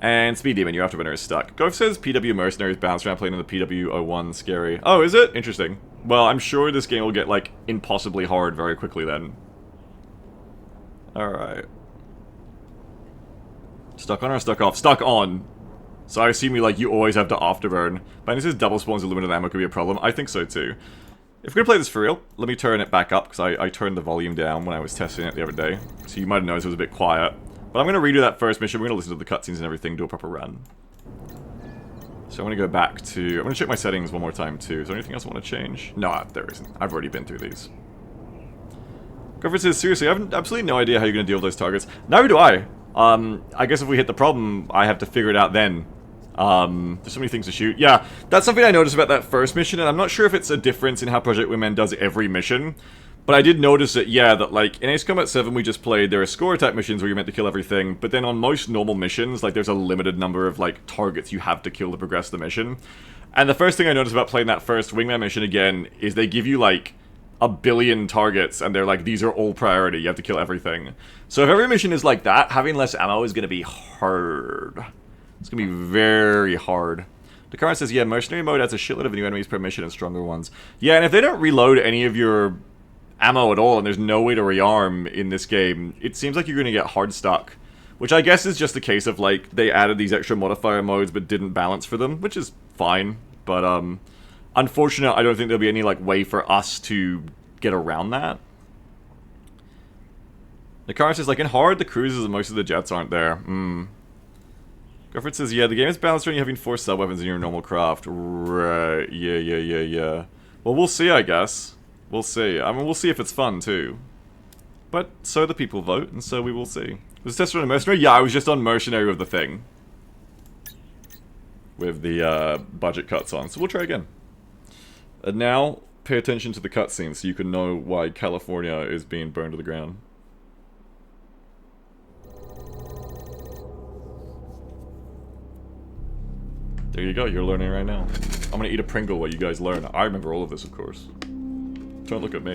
A: And Speed Demon, your afterburner is stuck. Golf says PW Mercenaries bounce around playing in the PW01. Scary. Oh, is it? Interesting. Well, I'm sure this game will get, like, impossibly hard very quickly then. Alright. Stuck on or stuck off? Stuck on. So I assume you always have to afterburn. But this is double spawns of limited ammo could be a problem. I think so too. If we're gonna play this for real, let me turn it back up, because I turned the volume down when I was testing it the other day. So you might have noticed it was a bit quiet. But I'm gonna redo that first mission, we're gonna listen to the cutscenes and everything, do a proper run. So I'm gonna go back to... I'm gonna check my settings one more time too. Is there anything else I want to change? No, there isn't. I've already been through these. Griffith says, seriously, I have absolutely no idea how you're gonna deal with those targets. Neither do I. I guess if we hit the problem, I have to figure it out then. There's so many things to shoot. Yeah, that's something I noticed about that first mission, and I'm not sure if it's a difference in how Project Wingman does every mission, but I did notice that, yeah, that, like, in Ace Combat 7 we just played, there are score attack missions where you're meant to kill everything, but then on most normal missions, like, there's a limited number of, like, targets you have to kill to progress the mission. And the first thing I noticed about playing that first Wingman mission again is they give you, like, a billion targets, and they're like, these are all priority, you have to kill everything. So if every mission is like that, having less ammo is gonna be hard. It's gonna be very hard. Dakar says, yeah, Mercenary mode adds a shitload of new enemies per mission and stronger ones. Yeah, and if they don't reload any of your ammo at all, and there's no way to rearm in this game, it seems like you're gonna get hard stuck. Which I guess is just a case of, like, they added these extra modifier modes but didn't balance for them, which is fine. But, unfortunately, I don't think there'll be any, like, way for us to get around that. The car says, like, in Hard, the cruisers and most of the jets aren't there. Gofford says, yeah, the game is balanced when you're having 4 sub-weapons in your normal craft. Right, yeah. Well, we'll see, I guess. We'll see. I mean, we'll see if it's fun, too. But so the people vote, and so we will see. Was this test on a mercenary? Yeah, I was just on mercenary with the thing. With the budget cuts on, so we'll try again. And now, pay attention to the cutscenes so you can know why California is being burned to the ground. There you go, you're learning right now. I'm gonna eat a Pringle while you guys learn. I remember all of this, of course. Don't look at me.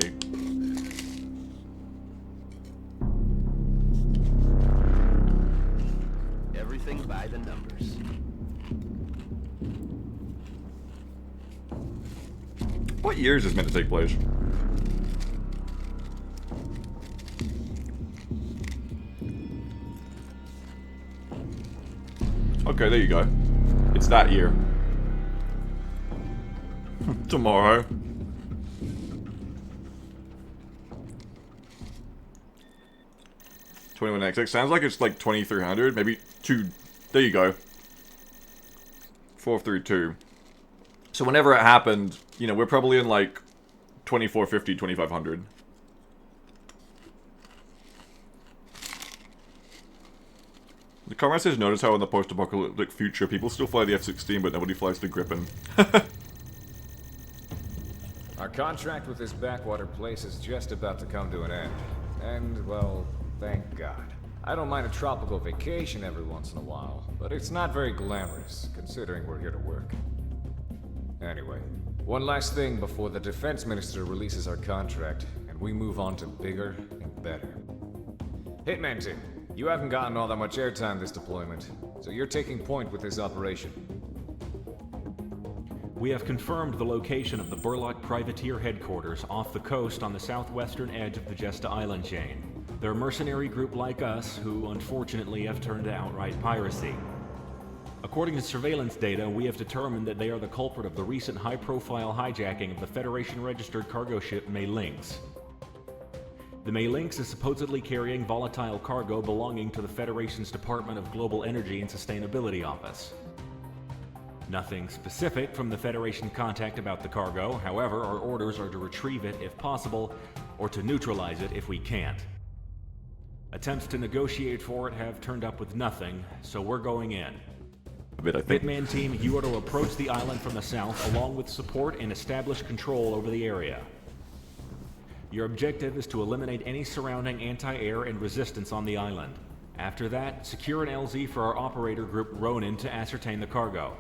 F: Everything by the numbers.
A: What year is this meant to take place? Okay, there you go. It's that year. Tomorrow. $21XX. Sounds like it's like 2300. Maybe 2. There you go. 432. So whenever it happened, you know, we're probably in like 2450, 2500. The comrade says, notice how in the post-apocalyptic future, people still fly the F-16, but nobody flies the Gripen.
E: Our contract with this backwater place is just about to come to an end. And, well, thank God. I don't mind a tropical vacation every once in a while, but it's not very glamorous, considering we're here to work. Anyway, one last thing before the defense minister releases our contract, and we move on to bigger and better. Hitman team, you haven't gotten all that much airtime this deployment, so you're taking point with this operation.
G: We have confirmed the location of the Burlock Privateer headquarters off the coast on the southwestern edge of the Jesta Island chain. They're a mercenary group like us who, unfortunately, have turned to outright piracy. According to surveillance data, we have determined that they are the culprit of the recent high-profile hijacking of the Federation-registered cargo ship May Lynx. The May Lynx is supposedly carrying volatile cargo belonging to the Federation's Department of Global Energy and Sustainability Office. Nothing specific from the Federation contact about the cargo, however, our orders are to retrieve it if possible, or to neutralize it if we can't. Attempts to negotiate for it have turned up with nothing, so we're going in. Hitman team, you are to approach the island from the south along with support and establish control over the area. Your objective is to eliminate any surrounding anti-air and resistance on the island. After that, secure an LZ for our operator group Ronin to ascertain the cargo.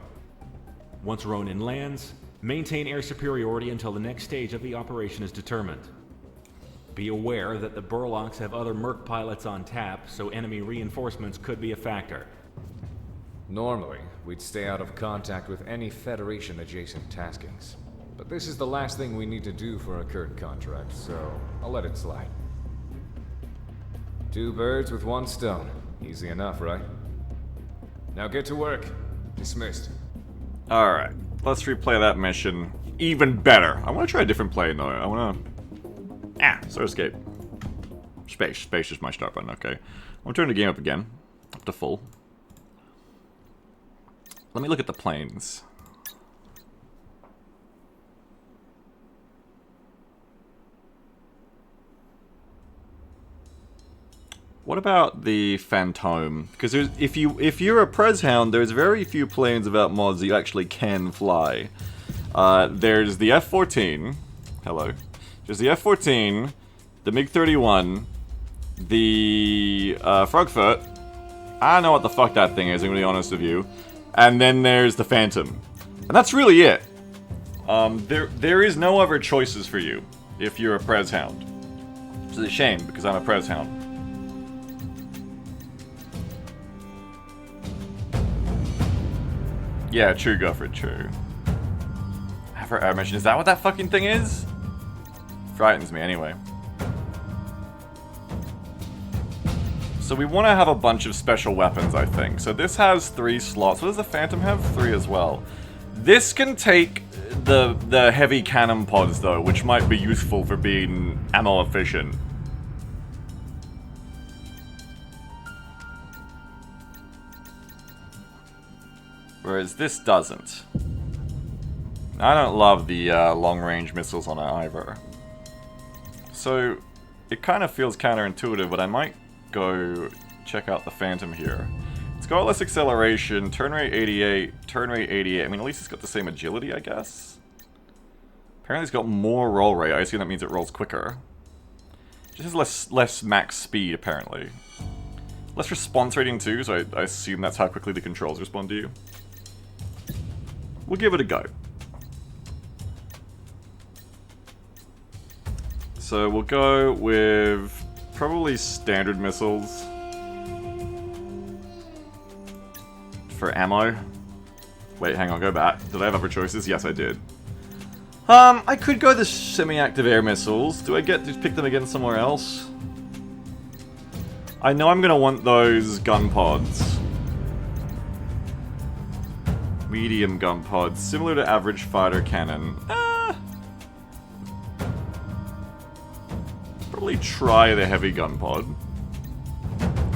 G: Once Ronin lands, maintain air superiority until the next stage of the operation is determined. Be aware that the Burlocks have other Merc pilots on tap, so enemy reinforcements could be a factor.
E: Normally, we'd stay out of contact with any Federation-adjacent taskings. But this is the last thing we need to do for our current contract, so I'll let it slide. 2 birds with 1 stone. Easy enough, right? Now get to work. Dismissed.
A: Alright, let's replay that mission even better. I want to try a different plane though. I want to... Star Escape. Space is my start button, okay. I'm turning the game up again. Up to full. Let me look at the planes. What about the Phantom? Because if you're a Prez Hound, there's very few planes without mods that you actually can fly. There's the F-14. Hello. There's the F-14, the MiG-31, the Frogfoot. I don't know what the fuck that thing is, I'm gonna be honest with you. And then there's the Phantom. And that's really it. There is no other choices for you if you're a Prez Hound. Which is a shame, because I'm a Prez Hound. Yeah, true, Gufford, true. Ever air mission, is that what that fucking thing is? Frightens me, anyway. So we want to have a bunch of special weapons, I think. So this has 3 slots. What does the Phantom have? 3 as well. This can take the heavy cannon pods, though, which might be useful for being ammo efficient. Whereas this doesn't. I don't love the long-range missiles on it either. So it kind of feels counterintuitive, but I might go check out the Phantom here. It's got less acceleration, turn rate 88, turn rate 88. I mean, at least it's got the same agility, I guess. Apparently it's got more roll rate. I assume that means it rolls quicker. It just has less max speed, apparently. Less response rating too, so I assume that's how quickly the controls respond to you. We'll give it a go. So we'll go with probably standard missiles for ammo. Wait, hang on, go back. Did I have other choices? Yes, I did. I could go the semi-active air missiles. Do I get to pick them again somewhere else? I know I'm gonna want those gun pods. Medium gun pods, similar to average fighter cannon. Probably try the heavy gun pod.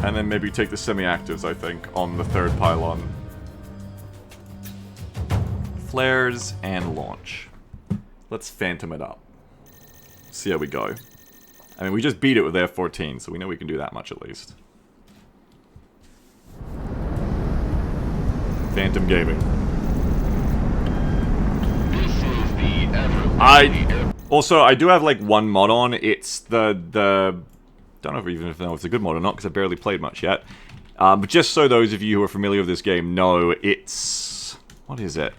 A: And then maybe take the semi-actives, I think, on the 3rd pylon. Flares and launch. Let's Phantom it up. See how we go. I mean, we just beat it with F-14, so we know we can do that much at least. Phantom Gaming. I do have like one mod on. It's the don't know even if it's a good mod or not because I barely played much yet. But just so those of you who are familiar with this game know, it's what is it?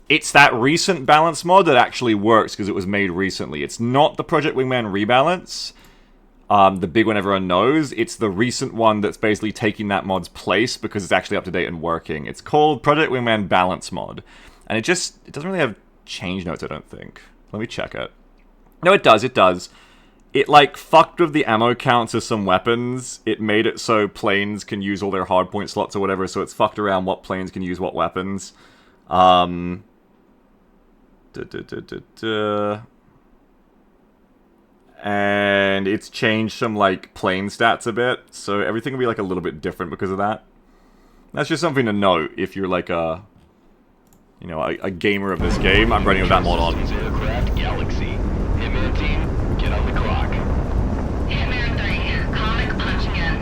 A: It's that recent balance mod that actually works because it was made recently. It's not the Project Wingman rebalance, the big one everyone knows. It's the recent one that's basically taking that mod's place because it's actually up to date and working. It's called Project Wingman Balance Mod, and it doesn't really have change notes, I don't think. Let me check it. No, it does, it does. It, like, fucked with the ammo counts of some weapons. It made it so planes can use all their hardpoint slots or whatever, so it's fucked around what planes can use what weapons. And it's changed some, like, plane stats a bit, so everything will be, like, a little bit different because of that. That's just something to note if you're, like, a gamer of this game. I'm running with that mod on.
B: Aircraft Galaxy. Hitman team, get on the clock.
C: Hitman 3, comic punching in.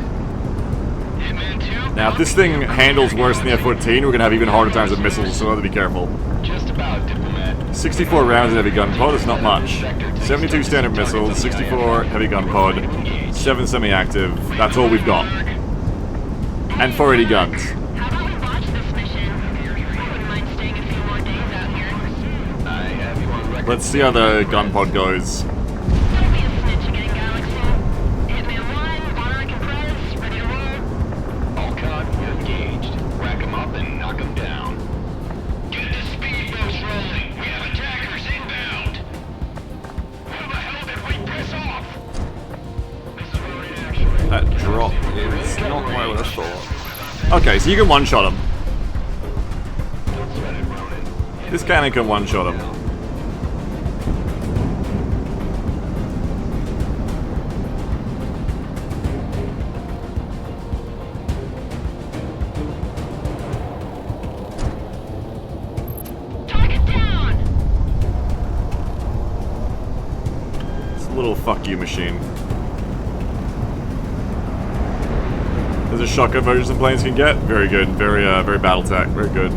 B: Hitman 2.
A: Now, if this thing handles worse than the F-14, we're gonna have even harder times with missiles, so I have to be careful.
B: Just about, Diplomat.
A: 64 rounds in heavy gun pod, it's not much. 72 standard missiles, 64 heavy gun pod, 7 semi-active, that's all we've got. And 480 guns.
C: How about we watch this mission? I wouldn't mind staying a few more days out here.
B: I have you on record.
A: Let's see how the gun pod goes.
C: Don't be a snitch again, Galaxy. Hitman 1, on compress, ready to roll.
B: All caught, we're engaged. Rack 'em up and knock 'em down. Get the speedboats rolling. We have attackers inbound. Who the hell did we piss off? This is where we actually...
A: That drop is not what I would have thought. Okay, so you can one-shot him.
B: Don't sweat it, Ronan.
A: This cannon can one-shot him.
C: Target down!
A: It's a little fuck you machine. There's a shotgun version some planes can get. Very good. Very battle tech. Very good.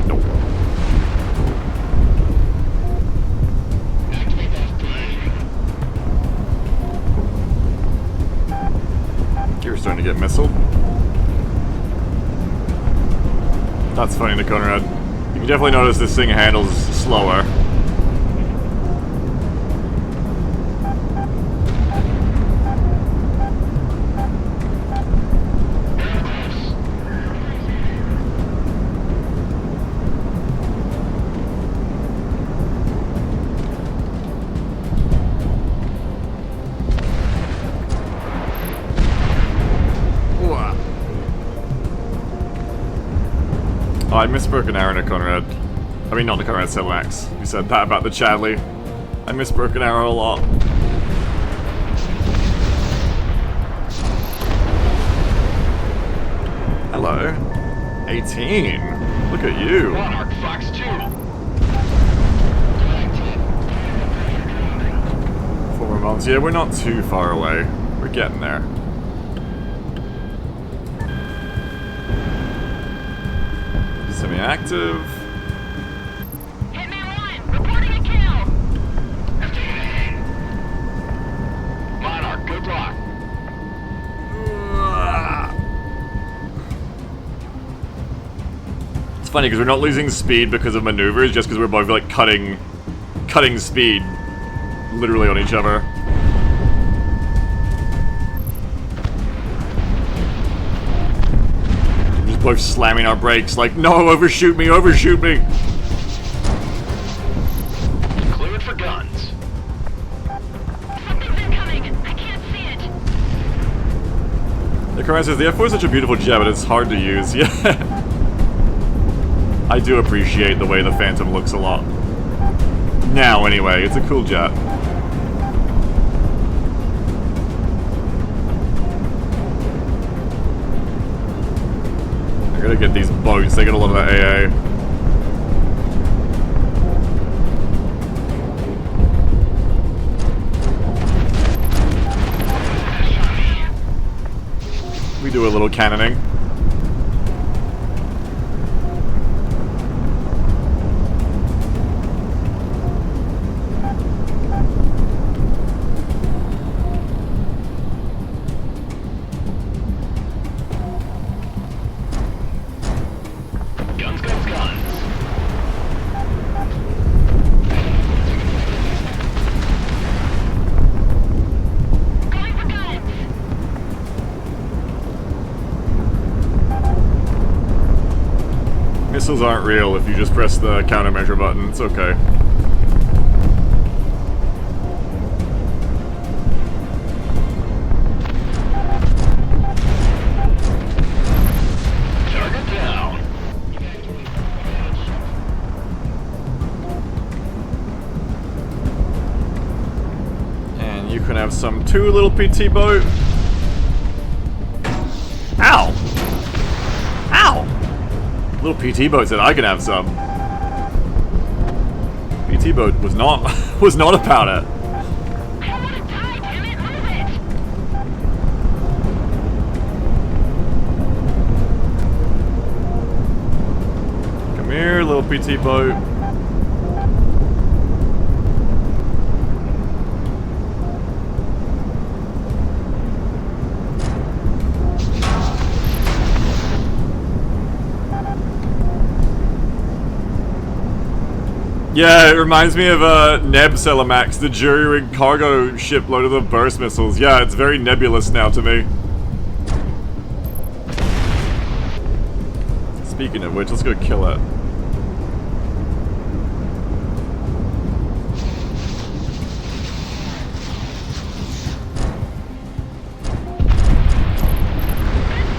A: Nope. You're starting to get missiled. That's funny, to Conrad. You can definitely notice this thing handles slower. Oh, I misspoke an arrow to Conrad. I mean, not to Conrad, Max. You said that about the Chadley. I misspoke an arrow a lot. Hello. 18. Look at you.
B: Monarch Fox 2.
A: 4 more months. Yeah, we're not too far away. We're getting there. Semi-active.
C: Hitman 1, reporting a kill.
B: Monarch, good luck.
A: It's funny because we're not losing speed because of maneuvers, just because we're both like cutting speed literally on each other. Just both slamming our brakes like, no, overshoot me, overshoot me.
B: Cleared for guns.
C: Something's incoming. I can't see it.
A: The Koran says, the F4 is such a beautiful jet, but it's hard to use. Yeah. I do appreciate the way the Phantom looks a lot. Now, anyway, it's a cool jet. I gotta get these boats, they get a lot of the AA. We do a little cannoning.
B: Guns, guns, guns.
C: Going for guns.
A: Missiles aren't real if you just press the countermeasure button, it's okay.
B: Target down.
A: And you can have some 2 little PT boat. Ow! Ow! Little PT boat said I can have some. PT boat was not was not about it.
C: I don't want to die, damn it. Move it.
A: Come here, little PT boat. Yeah, it reminds me of Neb Selamax, the jury-rigged cargo ship loaded with burst missiles. Yeah, it's very nebulous now to me. Speaking of which, let's go kill it.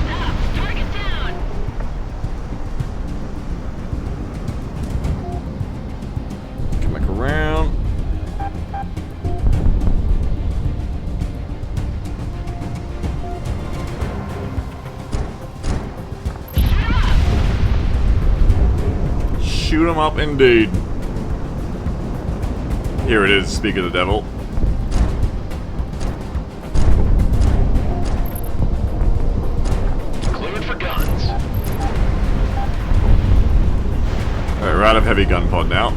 C: Stop. Target down.
A: Come back around. Shoot 'em up indeed. Here it is, speak of the devil.
B: Cleared for guns.
A: Alright, we're out of heavy gun pod now.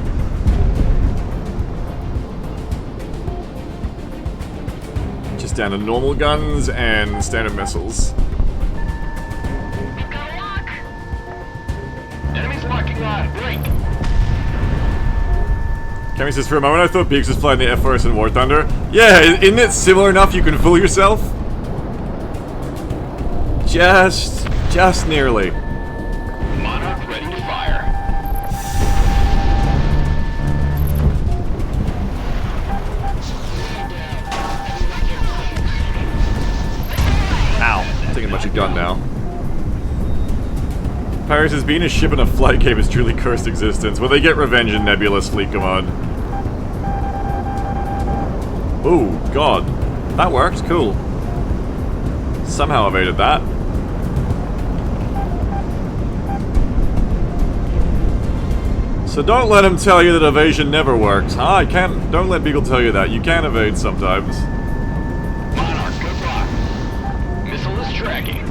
A: Just down to normal guns and standard missiles.
C: We've got a lock.
B: Enemies locking on. Break.
A: Cammy says, for a moment I thought Beaks was flying the F-4S in War Thunder. Yeah, isn't it similar enough you can fool yourself? Just nearly.
B: Monarch ready to fire.
A: Ow. Taking a bunch of gun now. Pirates has been a ship in a flight game is truly cursed existence. Will they get revenge in Nebula's fleet? Come on. Oh, God. That worked. Cool. Somehow evaded that. So don't let him tell you that evasion never works. Huh? I can't. Don't let Beagle tell you that. You can evade sometimes.
B: Monarch, good luck. Missile is tracking.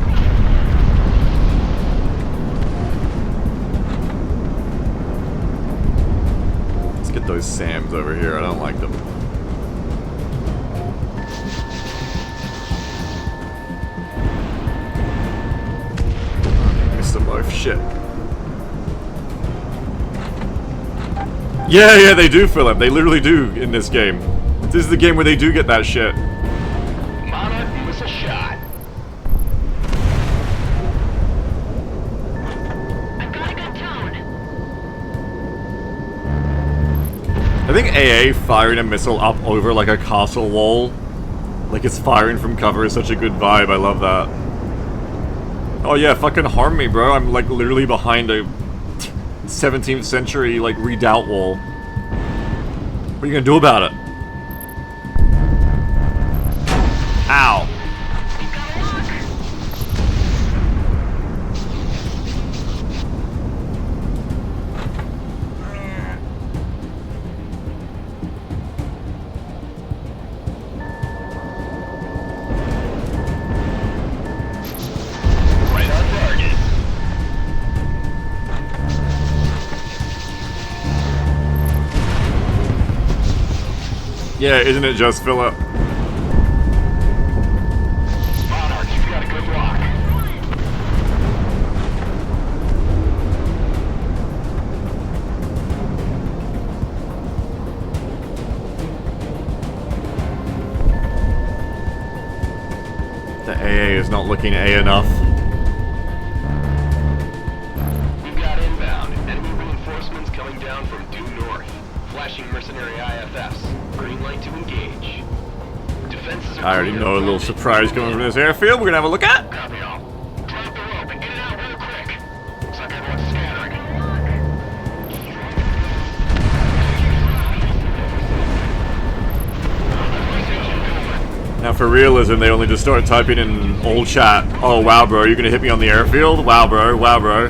A: Let's get those SAMs over here. I don't like them. Missed them both. Shit. Yeah, they do, Philip. They literally do in this game. This is the game where they do get that shit.
B: Monarch, missile shot.
C: I've got a good tone.
A: I think AA firing a missile up over like a castle wall, like it's firing from cover, is such a good vibe. I love that. Oh yeah, fucking harm me, bro. I'm like literally behind a 17th century like redoubt wall. What are you gonna do about it? Ow.
C: You've got a lock.
B: Right on target.
A: Yeah, isn't it just Philip?
B: Monarch, you've got a good lock.
A: The AA is not looking A enough.
B: We've got inbound. Enemy reinforcements coming down from due north. Flashing mercenary IFS. Green light to engage. Defenses are
A: I already
B: clear.
A: know a little surprise coming from this airfield. We're gonna have a look at.
B: Copy all. Drop the rope and get it out real quick. Looks like everyone's scattering.
A: Now for realism, they only just start typing in old chat. Oh wow, bro, you're gonna hit me on the airfield? Wow, bro. Wow, bro.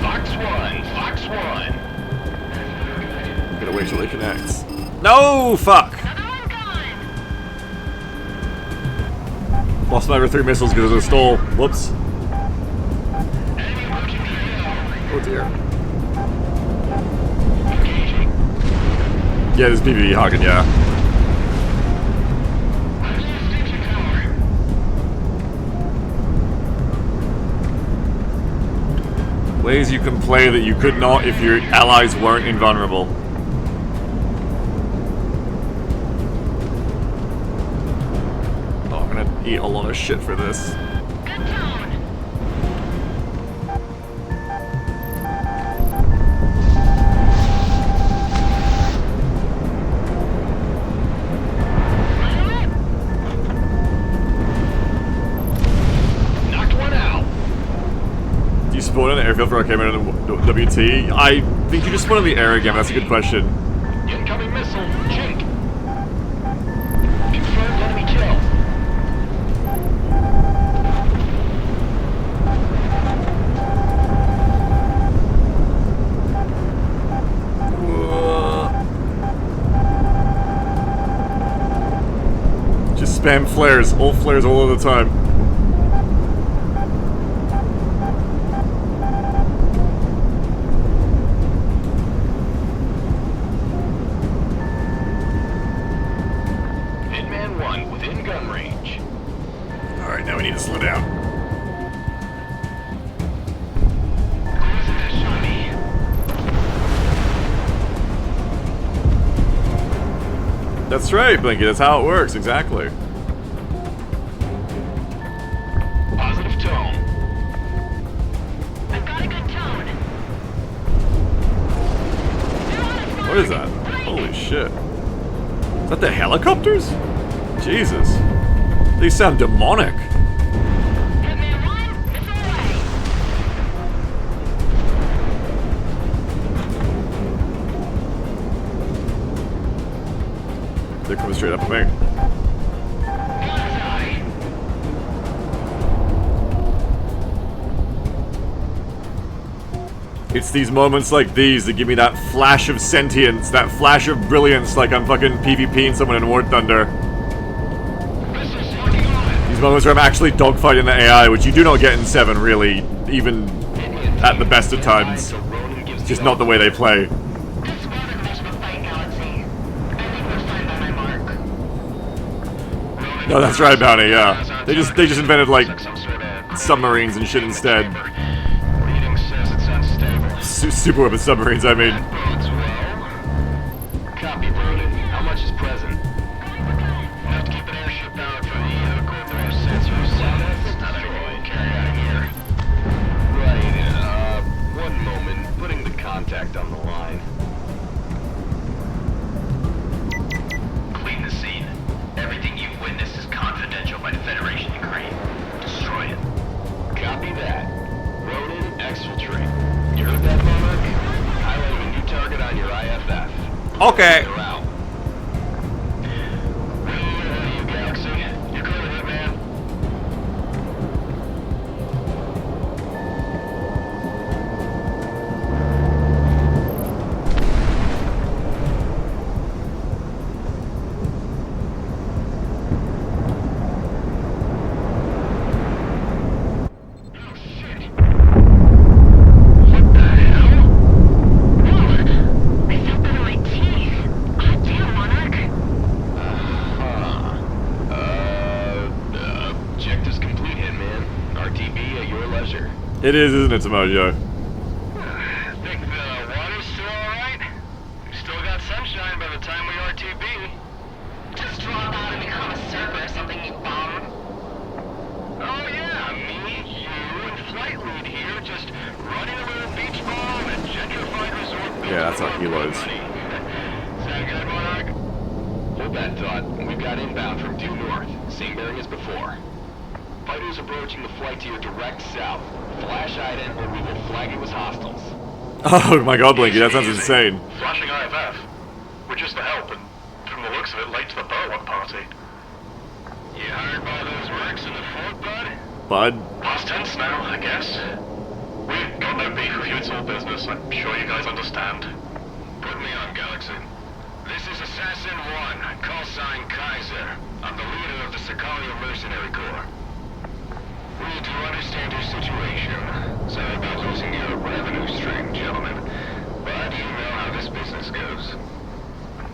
B: Fox 1. Fox 1.
A: Gotta wait till it connects. No, fuck.
C: Another one gone.
A: Lost my over 3 missiles because of the stall. Whoops. Oh dear. Yeah, this PvP hogging, yeah. Ways you can play that you could not if your allies weren't invulnerable. Oh, I'm gonna eat a lot of shit for this.
C: Good tone.
B: Knocked one out.
A: Do you spawn in the airfield for Arcade and WT? I think you just spawn in the air again. That's a good question.
B: Incoming missile. Jink. Confirmed enemy kill.
A: Just spam flares. All flares all of the time.
B: Hitman 1 within gun range.
A: Alright, now we need to slow down. That's right, Blinky. That's how it works. Exactly.
B: Positive tone.
C: I've got a good tone.
A: What is that? Holy shit. Is that the helicopters? Jesus. They sound demonic.
C: Hitman 1, missile away.
A: They're coming straight up at me. It's these moments like these that give me that flash of sentience, that flash of brilliance like I'm fucking PvPing someone in War Thunder. These moments where I'm actually dogfighting the AI, which you do not get in 7 really, even at the best of times. It's just not the way they play.
C: This wasn't much of a fight, Galaxy. I think we're fine by my mark.
A: No, that's right, Bounty, yeah. They just invented, like, submarines and shit instead.
B: Reading says it's unstable.
A: Super weapon submarines, I mean.
B: Bodes well.
F: Copy, Ronan. How much is present?
B: Have to keep an airship powered for the according to our sensors. It's not anything we can carry out of here.
F: Right, one moment. Putting the contact on the line.
B: Clean the scene. Everything you've witnessed is confidential by the Federation decree. Destroy it.
F: Copy that. Ronan, exfiltrate. You heard that, Monarch? Highlight a new target on your IFF.
A: Okay.
F: They're out.
B: You Galaxy. You clear it, man. Oh shit. What the hell? Monarch!
C: I felt that in my teeth. God damn, Monarch.
F: Objectives complete, Hitman. RTB at your leisure.
A: It is, isn't it, Tomojo?
B: Think the water's still alright? We still got sunshine by the time we RTB.
C: Just drop out and become a surfer or something, you bum.
B: Oh yeah, me, you, and Flight Lead here just running a little beach ball in a gentrified resort built
A: Yeah, that's how he was.
B: Sound good, Monarch?
F: Hold that thought. We've got inbound from due north. Same bearing as before. Fighters approaching the flight to your direct south. Flash ident or we will flag you as hostiles.
A: Oh my god, Blinky, that sounds insane.
D: Flashing IFF. We're just the help, and from the looks of it, late to the Burlock party.
B: You hired by those mercs in the fort, bud?
A: Bud?
D: Past tense now, I guess. We've got no beef with you, it's all business. I'm sure you guys understand.
B: Put me on, Galaxy. This is Assassin 1, call sign Kaiser. I'm the leader of the Sicario Mercenary Corps. We do understand your situation. Sorry about losing your revenue stream, gentlemen. But you know how this business goes.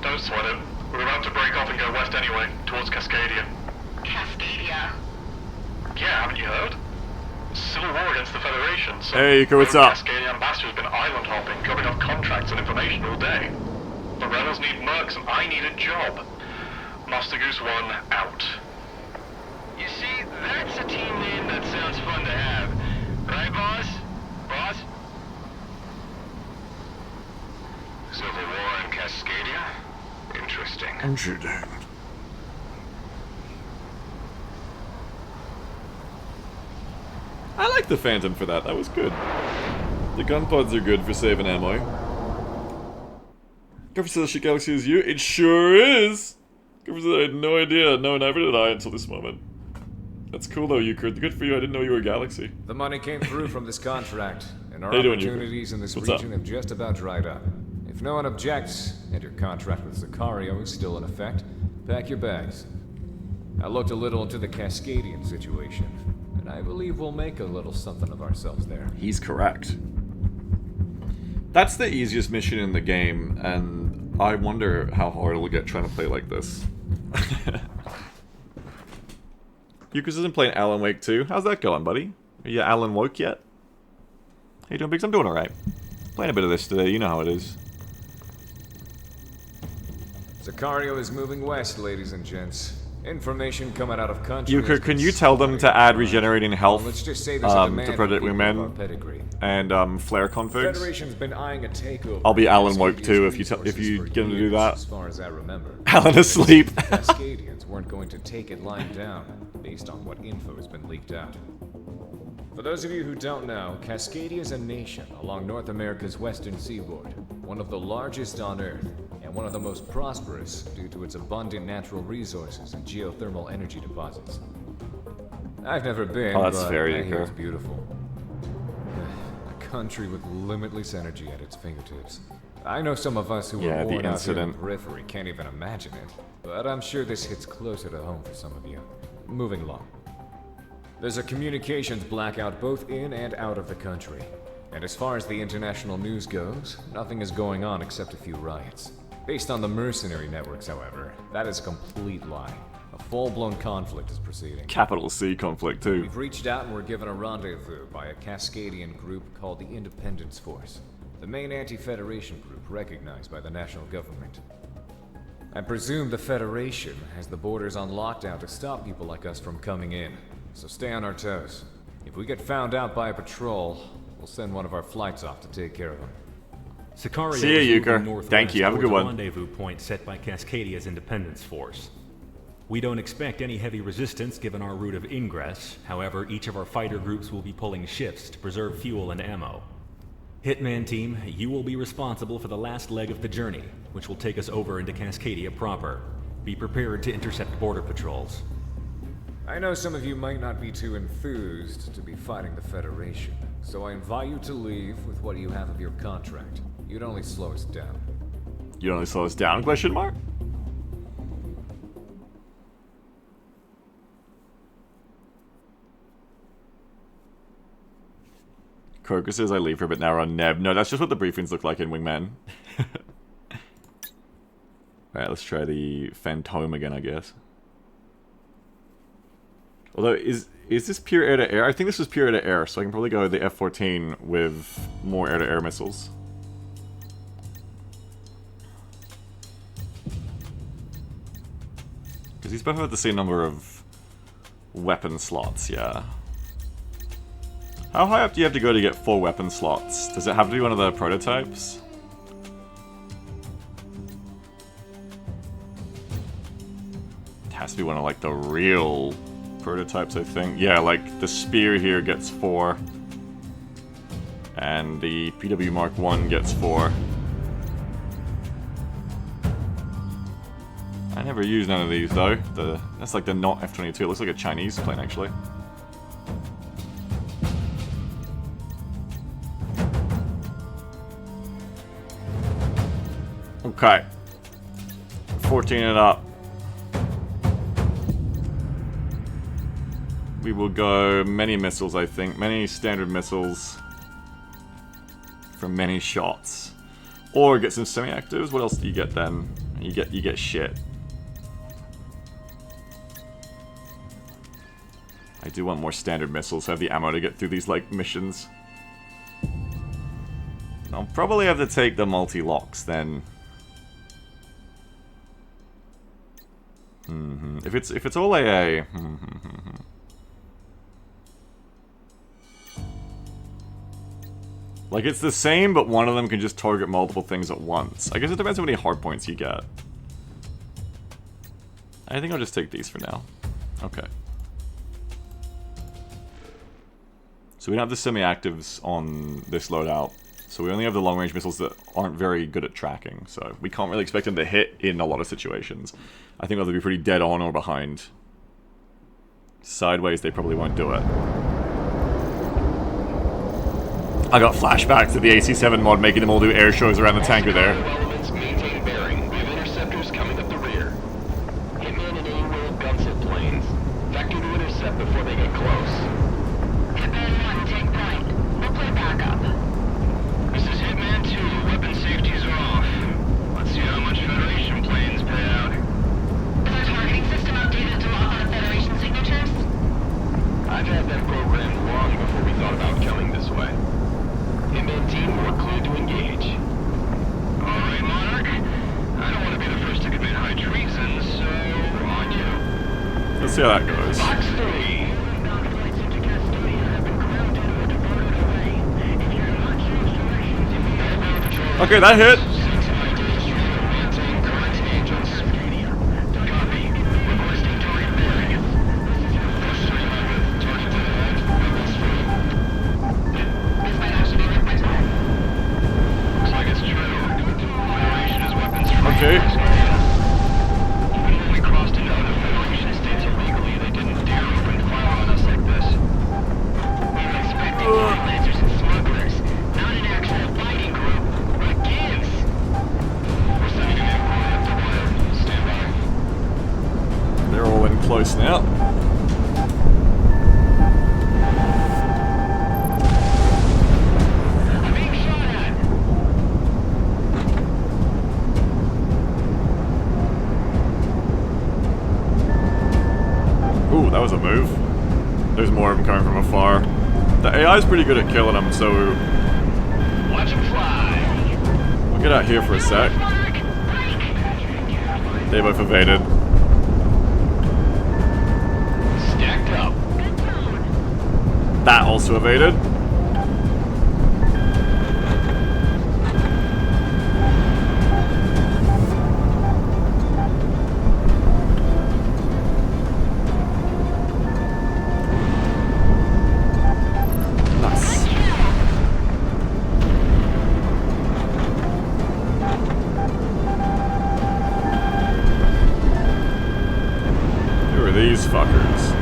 D: Don't sweat it. We're about to break off and go west anyway, towards Cascadia.
C: Cascadia.
D: Yeah, haven't you heard? Civil war against the Federation, so...
A: Hey, Yuka, what's
D: the
A: up?
D: Cascadia ambassador's been island hopping, covering off contracts and information all day. The rebels need mercs and I need a job. Master Goose 1, out.
B: You see, that's a team name that sounds fun to have. Right, boss? Boss? Civil War in Cascadia? Interesting.
A: I like the Phantom for that. That was good. The gun pods are good for saving ammo. Cover says she Galaxy is you. It sure is. Cover says I had no idea. No, never did I until this moment. That's cool though, Euchre. Good for you. I didn't know you were Galaxy.
E: The money came through from this contract, and our
A: How you doing, Euchre?
E: opportunities in this
A: What's up?
E: region have just about dried up. If no one objects, and your contract with Sicario is still in effect, pack your bags. I looked a little into the Cascadian situation, and I believe we'll make a little something of ourselves there.
A: He's correct. That's the easiest mission in the game, and I wonder how hard it'll get trying to play like this. Euchre isn't playing Alan Wake 2. How's that going, buddy? Are you Alan Woke yet? How you doing, Biggs? I'm doing alright. Playing a bit of this today, you know how it is.
E: Sicario is moving west, ladies and gents. Information coming out of country.
A: Can you tell them to add regenerating health
E: Let's just say there's a demand
A: to Project
E: for people of our
A: Wingman
E: pedigree.
A: and flare configs?
E: Federation's been eyeing a takeover.
A: I'll be Alan Woke
E: Cascadian's
A: too if
E: resources
A: you
E: for
A: get him to do
E: years,
A: that.
E: As far as I remember.
A: Alan asleep.
E: Cascadians weren't going to take it lying down, based on what info has been leaked out. For those of you who don't know, Cascadia is a nation along North America's western seaboard, one of the largest on Earth, and one of the most prosperous due to its abundant natural resources and geothermal energy deposits. I've never been,
A: Oh, that's
E: but
A: very
E: I hear
A: cool.
E: it's beautiful. A country with limitless energy at its fingertips. I know some of us who
A: Yeah,
E: were
A: the
E: born out here in
A: incident.
E: the periphery can't even imagine it, but I'm sure this hits closer to home for some of you. Moving along. There's a communications blackout both in and out of the country. And as far as the international news goes, nothing is going on except a few riots. Based on the mercenary networks, however, that is a complete lie. A full-blown conflict is proceeding.
A: Capital C conflict too.
E: We've reached out and were given a rendezvous by a Cascadian group called the Independence Force, the main anti-Federation group recognized by the national government. I presume the Federation has the borders on lockdown to stop people like us from coming in, so stay on our toes. If we get found out by a patrol, we'll send one of our flights off to take care of them.
G: Sicario
A: See ya,
G: is moving
A: Euchre.
G: northwest
A: Thank you, have a
G: towards
A: good one.
G: rendezvous point set by Cascadia's Independence Force. We don't expect any heavy resistance given our route of ingress. However, each of our fighter groups will be pulling shifts to preserve fuel and ammo. Hitman team, you will be responsible for the last leg of the journey, which will take us over into Cascadia proper. Be prepared to intercept border patrols.
E: I know some of you might not be too enthused to be fighting the Federation, so I invite you to leave with what you have of your contract. You'd only slow us down.
A: You only slow us down? Question mark. Crocuses, I leave for a bit now on Neb. No, that's just what the briefings look like in Wingman. Alright, let's try the Phantom again, I guess. Although, is this pure air-to-air? I think this was pure air-to-air, so I can probably go with the F-14 with more air-to-air missiles. Because these both have the same number of weapon slots, yeah. How high up do you have to go to get 4 weapon slots? Does it have to be one of the prototypes? It has to be one of like the real prototypes, I think. Yeah, like the spear here gets 4. And the PW Mark 1 gets 4. I never used none of these though. That's like the not F-22. It looks like a Chinese plane actually. Okay. 14 it up. We will go many missiles, I think. Many standard missiles. For many shots. Or get some semi-actives. What else do you get then? You get shit. I do want more standard missiles to have the ammo to get through these, like, missions. I'll probably have to take the multi-locks then. If it's all AA. Like, it's the same, but one of them can just target multiple things at once. I guess it depends how many hard points you get. I think I'll just take these for now. Okay. So we don't have the semi-actives on this loadout. So we only have the long-range missiles that aren't very good at tracking. So we can't really expect them to hit in a lot of situations. I think they'll be pretty dead on or behind. Sideways, they probably won't do it. I got flashbacks to the AC-7 mod making them all do air shows around the tanker there.
F: Elements maintain bearing. We have interceptors coming up the rear. Hitman and A-World gunset planes. Vector to intercept before they get close.
C: Hitman 1, take point. We'll play backup.
B: This is Hitman 2. Weapon safeties are off. Let's see how much Federation planes pay out.
C: Is our targeting system updated to lock on Federation signatures?
F: I've had them programmed long before we thought about coming this way. Hitman team, we're clear to engage.
B: All right, Monarch.
A: Let's see how that goes.
F: Box 3.
C: Flights into Castonia have been grounded or diverted away. If you do not change directions immediately...
A: Okay, that hit.
F: Maintain current engines.
B: Copy. Requesting target bearing. Push 300. Target to the head. Levels 3. Looks like it's true. Federation is weapons free.
A: Okay.
B: When we crossed into other Federation states illegally, they didn't dare open fire on us like this.
C: We were expecting freelancers and smugglers, not an actual fighting group. What gives?
B: We're sending an inquiry up the wire. Stand by.
A: They're all in close now.
C: I'm being shot at.
A: Ooh, that was a move. There's more of them coming from afar. The AI is pretty good at killing them, so
F: Watch them fly.
A: we'll get out here for a sec. They both evaded.
F: Stacked up.
A: That also evaded. Nice. Who are these fuckers?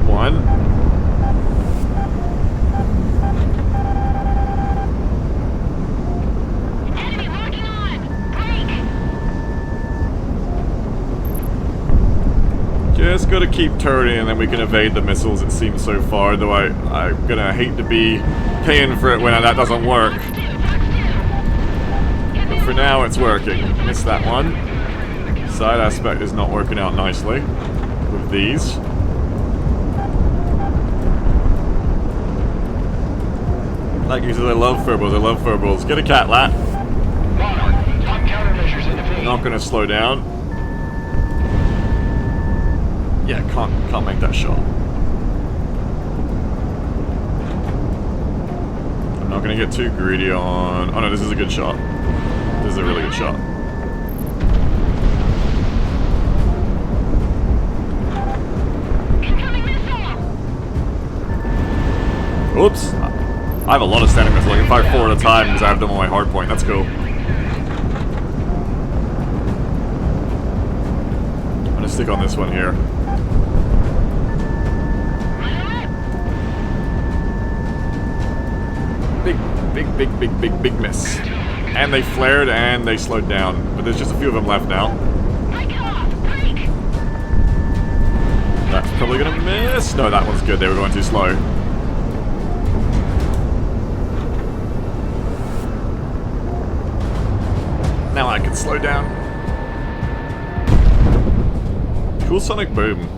A: One.
C: Enemy locking on. Break.
A: Just gotta keep turning and then we can evade the missiles, it seems so far, though I'm gonna hate to be paying for it when that doesn't work. But for now it's working. Missed that one. Side aspect is not working out nicely with these. Like you said, I love furballs, I love furballs. Get a cat lat.
F: Monarch, top countermeasures in effect.
A: Not gonna slow down. Yeah, can't make that shot. I'm not gonna get too greedy on... Oh no, this is a good shot. This is a really good shot.
C: Incoming missile.
A: Oops. I have a lot of standing missiles. I can fire 4 at a time because I have them on my hard point. That's cool. I'm gonna stick on this one here. Big miss. And they flared and they slowed down. But there's just a few of them left now.
C: Break it off. Break.
A: That's probably gonna miss. No, that one's good. They were going too slow. Now I can slow down. Cool sonic boom.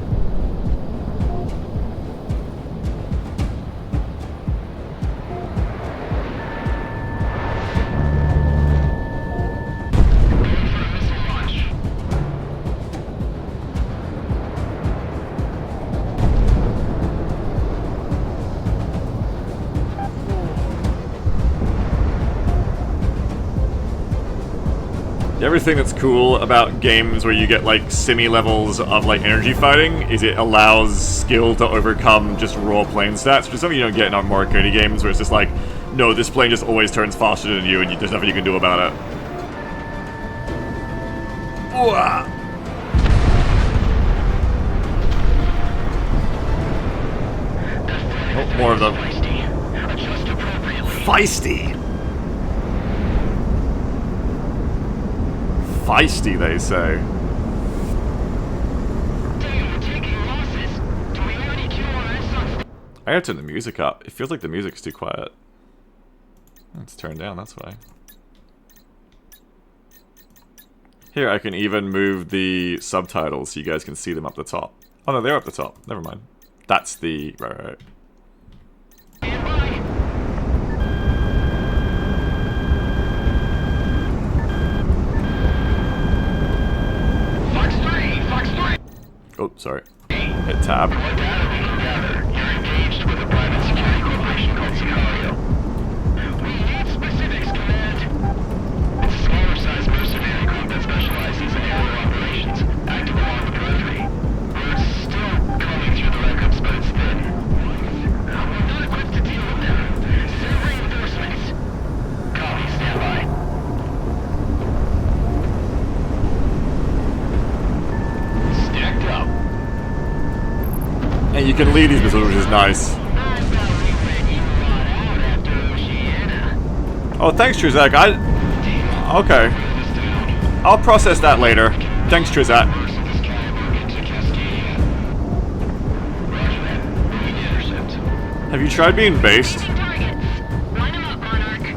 A: Everything that's cool about games where you get like semi-levels of like energy fighting is it allows skill to overcome just raw plane stats, which is something you don't get in more arcade games where it's just like, no, this plane just always turns faster than you and there's nothing you can do about it. Ooh-ah. Oh, more of them.
B: Adjust appropriately.
A: Feisty! Feisty, they say.
C: Damn, we're taking losses. Do we have any kill on that suspect?
A: I gotta turn the music up. It feels like the music's too quiet. It's turned down, that's why. Here, I can even move the subtitles so you guys can see them up the top. Oh no, they're up the top. Never mind. That's the... Right. Oh, sorry. Hit tab.
B: What data we can gather, you're engaged with a private security corporation called Sicario. We need specifics, Command. It's a smaller-sized mercenary group that specializes in aerial operations, active along the periphery. We're still combing through the records, but it's thin. We're not equipped to deal with them. Send reinforcements. Copy, stand by.
F: Stacked up.
A: And you can lead these missiles, which is nice.
C: I thought we read you lot out after Oceana.
A: Oh, thanks, Trizak. Okay. I'll process that later. Thanks, Trizak. Have you tried being based?
C: Targets. Line them up, Monarch.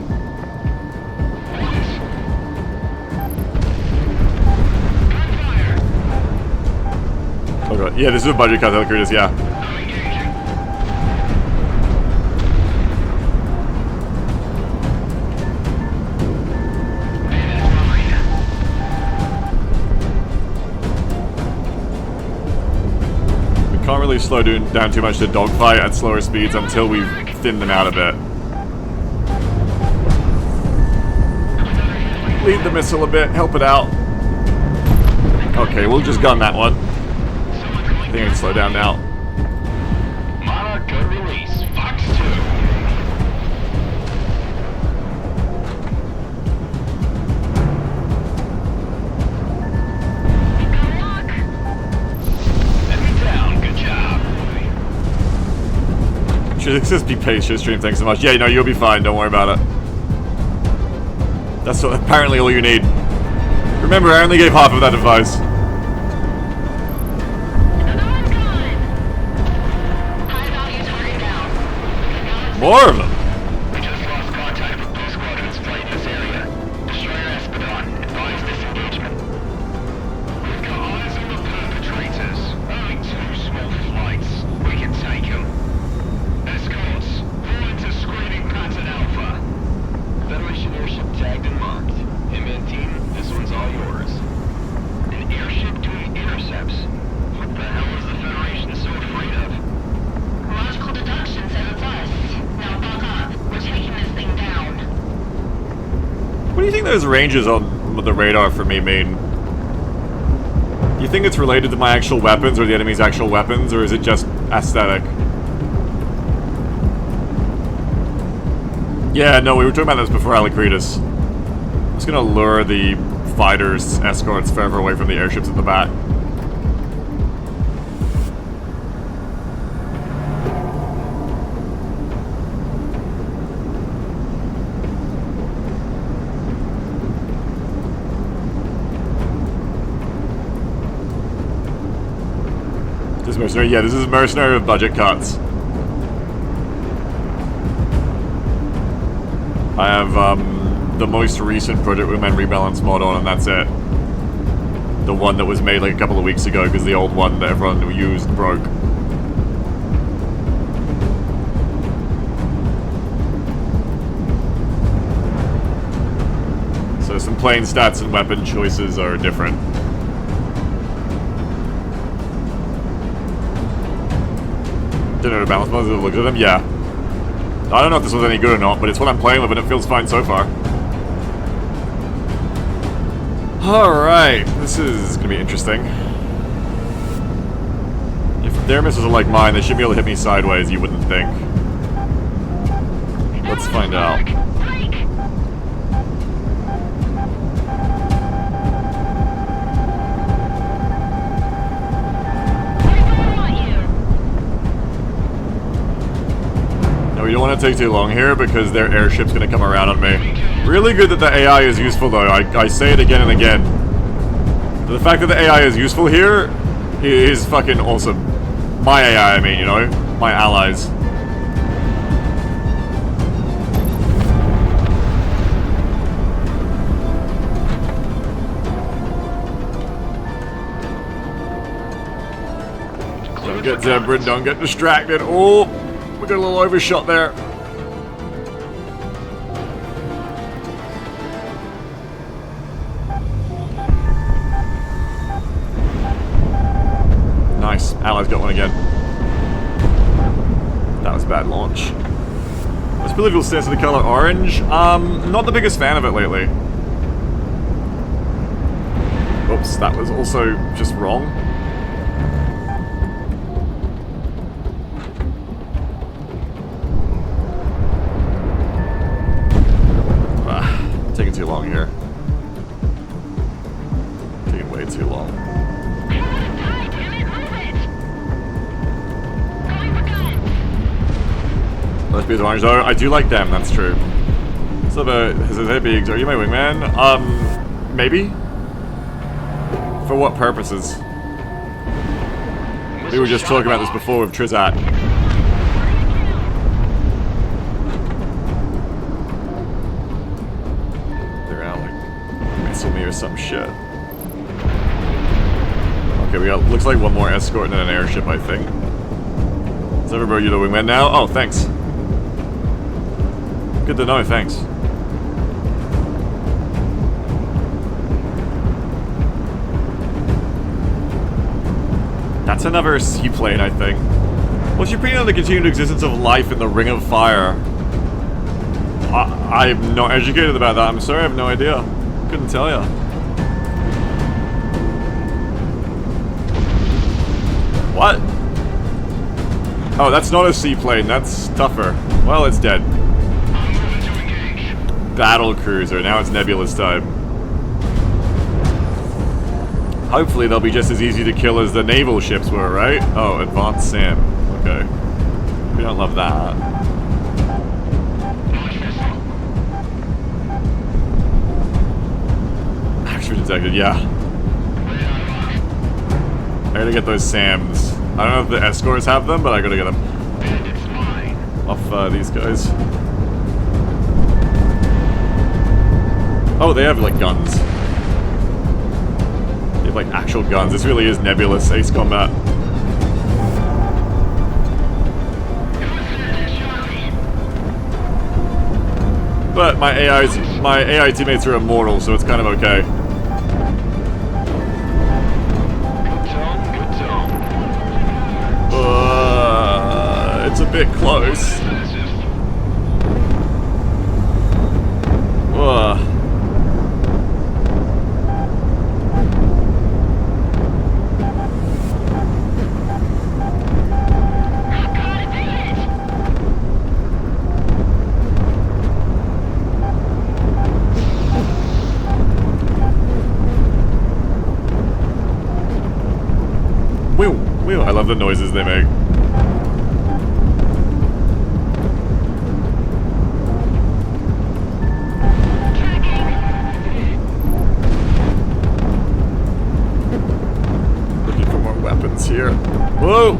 A: Oh god. Yeah, this is a budget cut, Helicartus, yeah. We can't really slow down too much the dogfight at slower speeds until we thin them out a bit. Lead the missile a bit, help it out. Okay, we'll just gun that one. I think I can slow down now.
F: Monarch, good release. Fox 2.
C: Good luck.
F: Enemy down. Good job.
A: Should just be patient, stream. Thanks so much. Yeah, no, you'll be fine. Don't worry about it. That's apparently all you need. Remember, I only gave half of that advice.
C: Another one's gone. High value target down.
A: More of them.
B: We just lost contact with both squadrons flight in this area. Destroyer Espadon, advise disengagement. We've got eyes on the perpetrators. Only 2 small flights. We can take them. Escorts, fall into screening pattern Alpha.
F: Federation airship tagged and marked. Inman team, this one's all yours.
B: An airship doing intercepts. What the hell is the Federation so afraid of?
C: Logical deduction says it's us. Now buck up. We're taking this thing down.
A: What do you think those ranges on the radar for me mean? Do you think it's related to my actual weapons or the enemy's actual weapons, or is it just aesthetic? Yeah, no, we were talking about this before Helicartus. I'm just gonna lure the fighters, escorts further away from the airships at the back. This is mercenary, yeah, this is mercenary with budget cuts. I have the most recent Project Wingman rebalance mod on, and that's it. The one that was made like a couple of weeks ago, because the old one that everyone used broke. So some plain stats and weapon choices are different. Didn't know the balance mods, I've looked at them, yeah. I don't know if this was any good or not, but it's what I'm playing with and it feels fine so far. Alright, this is gonna be interesting. If their missiles are like mine, they should be able to hit me sideways, you wouldn't think. Let's find out.
C: Break.
A: No, we don't want to take too long here because their airship's going to come around on me. Really good that the AI is useful though, I say it again and again. The fact that the AI is useful here is fucking awesome. My AI, I mean, you know? My allies. Don't get Zebra, don't get distracted. Oh, we got a little overshot there. Allies got one again. That was a bad launch. Most political stance of the color orange. Not the biggest fan of it lately. Oops, that was also just wrong. Taking too long here. Taking way too long. Those bees are orange though. I do like them, that's true. So are you my wingman? Maybe? For what purposes? We were just talking about this before with Trizat. They're out like messing me or some shit. Okay, we got looks like one more escort and then an airship, I think. Is everybody you the wingman now? Oh, thanks. Good to know, thanks. That's another seaplane, I think. What's your opinion on the continued existence of life in the Ring of Fire? I'm not educated about that. I'm sorry, I have no idea. Couldn't tell ya. What? Oh, that's not a seaplane. That's tougher. Well, it's dead. Battle cruiser. Now it's Nebula's time. Hopefully they'll be just as easy to kill as the naval ships were, right? Oh, advanced SAM. Okay. We don't love that. Action detected, yeah. I gotta get those SAMs. I don't know if the escorts have them, but I gotta get them. Off these guys. Oh, they have like guns. They have like actual guns. This really is nebulous Ace Combat. But my AI teammates are immortal, so it's kind of okay. It's a bit close. Whew, I love the noises they make. Looking for more weapons here. Whoa!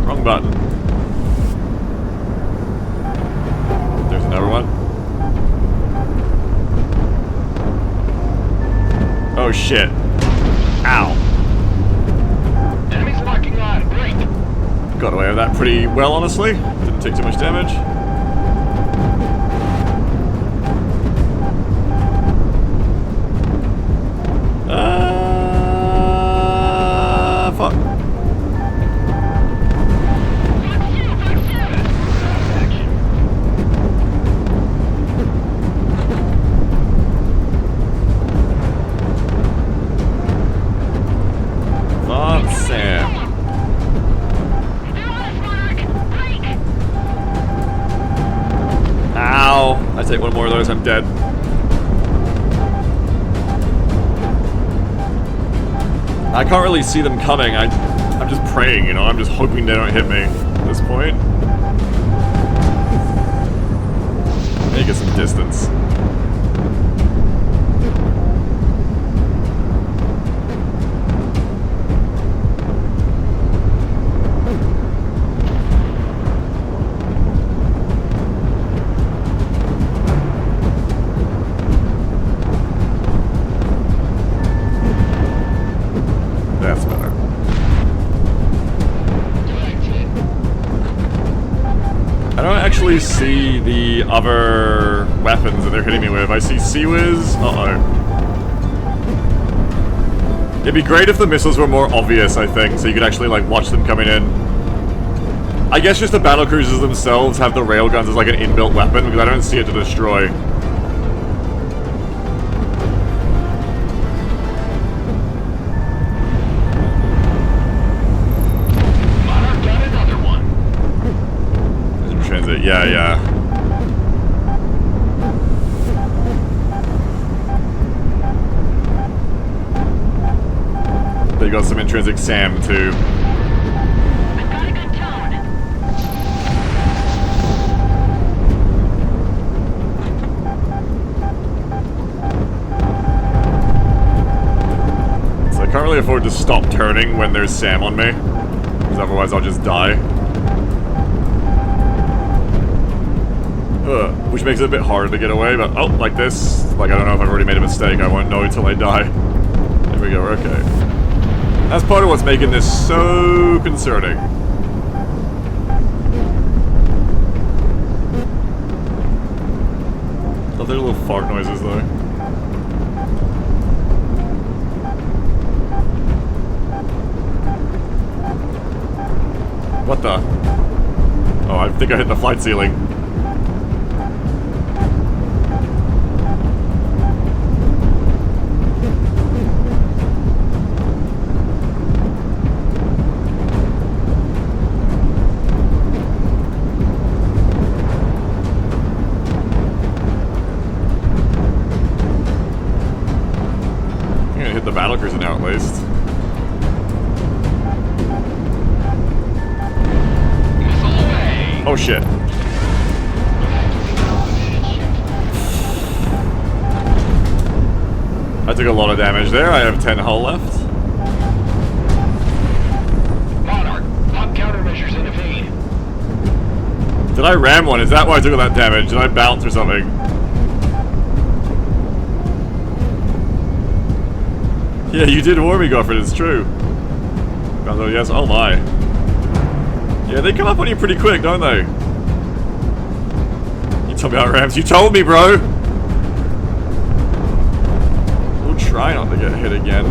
A: Wrong button. There's another one. Oh shit. Ow.
F: Enemies locking on. Great.
A: Got away with that pretty well, honestly. Didn't take too much damage. Fuck. Sam. Ow! I take one more of those, I'm dead. I can't really see them coming. I'm just praying, you know. I'm just hoping they don't hit me at this point. Maybe get some distance. That's better. I don't actually see the other weapons that they're hitting me with. I see Sea-Wiz. Uh-oh. It'd be great if the missiles were more obvious, I think, so you could actually, like, watch them coming in. I guess just the battlecruisers themselves have the railguns as, like, an inbuilt weapon, because I don't see it to destroy.
F: Monarch got another one.
A: There's in transit, yeah. They got some intrinsic SAM, too.
C: I've got a good tone.
A: So I can't really afford to stop turning when there's SAM on me, because otherwise I'll just die. Which makes it a bit harder to get away, but oh, like this. Like, I don't know if I've already made a mistake. I won't know until I die. There we go, we're okay. That's part of what's making this so concerning. Oh, they're little fart noises, though. What the? Oh, I think I hit the flight ceiling. Battlecruiser now, at least. Oh shit. I took a lot of damage there. I have 10 hull left.
F: Monarch, pop countermeasures in evade.
A: Did I ram one? Is that why I took all that damage? Did I bounce or something? Yeah, you did warn me, Goffred, it's true. Oh, yes, oh my. Yeah, they come up on you pretty quick, don't they? You told me about rams. You told me, bro! We'll try not to get hit again.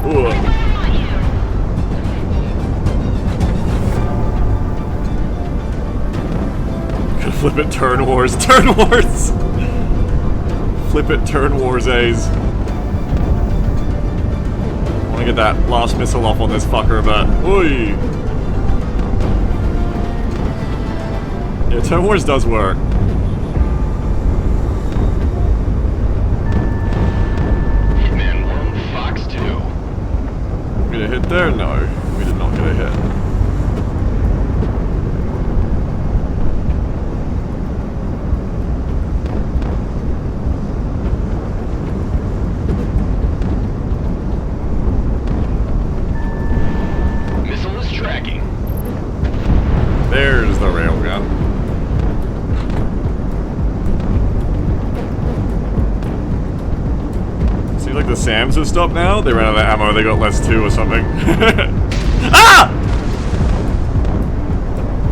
A: Ooh. Gonna flip it, turn wars. Turn wars! Flip it, turn wars A's. I wanna get that last missile off on this fucker, but oi! Yeah, turn wars does work.
F: Hitman 1, Fox 2.
A: Get a hit there? No, we did not get a hit. There's the railgun. Seems like the SAMs have stopped now. They ran out of ammo. They got less too or something. Ah!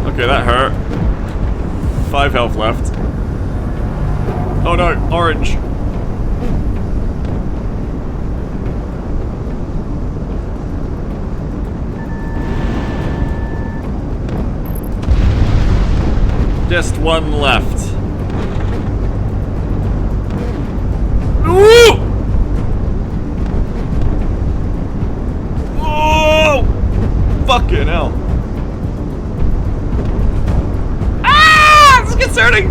A: Okay, that hurt. 5 health left. Oh no, orange. Just one left. Ooh! Oh! Fucking hell. Ah! This is concerning!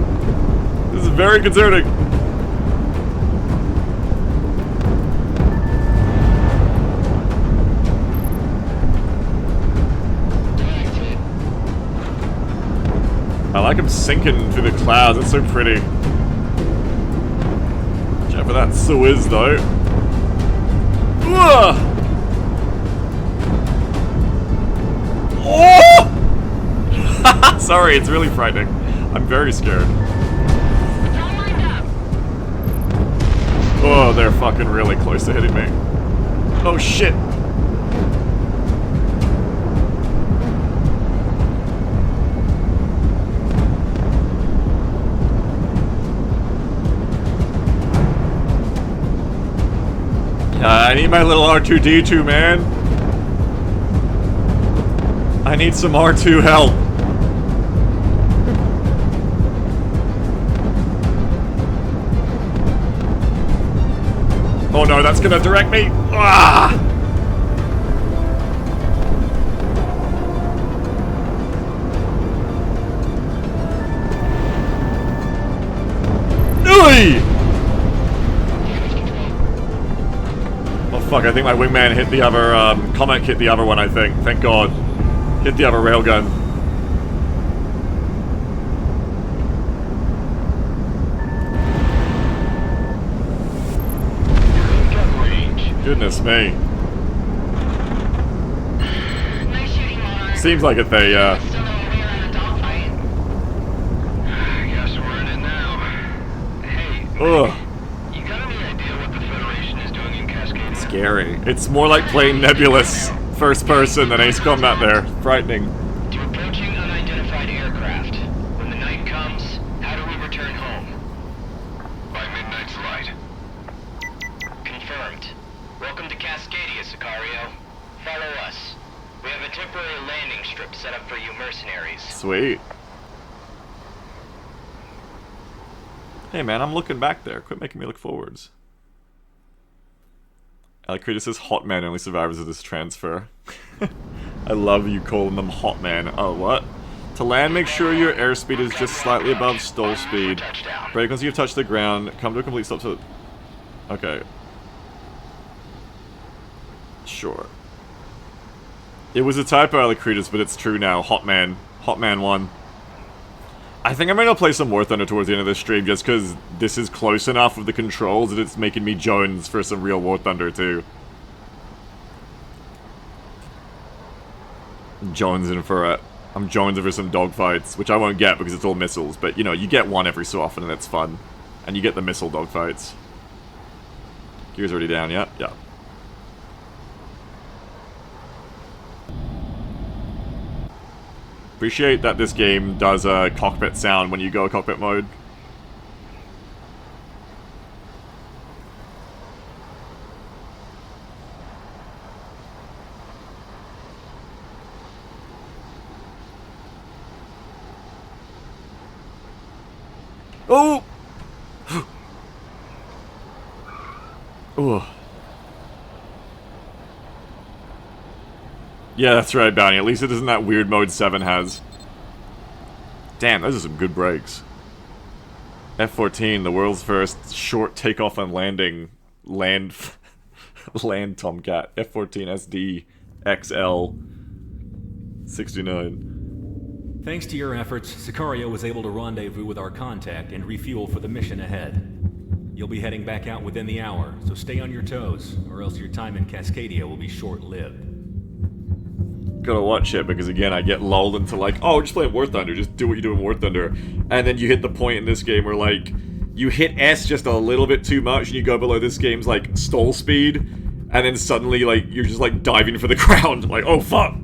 A: This is very concerning. I like him sinking through the clouds, it's so pretty. Watch out for that Suez though. Ugh! Oh! Sorry, it's really frightening. I'm very scared. Oh, they're fucking really close to hitting me. Oh shit! I need my little R2-D2, man. I need some R2 help. Oh no, that's gonna direct me. Ah! Oh fuck, I think my wingman hit the other, Comet hit the other one, I think. Thank God. Hit the other railgun. Goodness me.
C: Nice shooting, Monarch.
A: Seems like it, they,
C: Still no way around a dogfight.
B: Guess we're in it now. Hey,
A: ugh.
B: you got any idea what the Federation is doing in Cascadia?
A: Scary. It's more like playing Nebulous first person than Ace Combat there. Frightening.
B: To approaching unidentified aircraft. When the night comes, how do we return home? By midnight's light.
C: Confirmed. Welcome to Cascadia, Sicario. Follow us. We have a temporary landing strip set up for you mercenaries.
A: Sweet. Hey man, I'm looking back there. Quit making me look forwards. Alacritus says hot man only survivors of this transfer. I love you calling them hot man. Oh, what? To land, make sure your airspeed is just slightly above stall speed. Brake once you've touched the ground. Come to a complete stop to... Okay. Sure. It was a typo, Alacritus, but it's true now. Hot man. Hot man 1. I think I'm gonna play some War Thunder towards the end of this stream just because this is close enough with the controls that it's making me Jones for some real War Thunder too. I'm jonesing for it. I'm jonesing for some dogfights, which I won't get because it's all missiles, but you know, you get one every so often and it's fun. And you get the missile dogfights. Gear's already down, yeah? Yeah. Appreciate that this game does a cockpit sound when you go cockpit mode. Oh! Oh. Yeah, that's right, Bounty. At least it isn't that weird mode 7 has. Damn, those are some good brakes. F-14, the world's first short takeoff and landing land Tomcat. F-14 SD XL 69.
G: Thanks to your efforts, Sicario was able to rendezvous with our contact and refuel for the mission ahead. You'll be heading back out within the hour, so stay on your toes, or else your time in Cascadia will be short-lived.
A: Gotta watch it, because again, I get lulled into like, oh, just play War Thunder, just do what you do in War Thunder. And then you hit the point in this game where like, you hit S just a little bit too much, and you go below this game's like, stall speed, and then suddenly like, you're just like diving for the ground, like, oh fuck!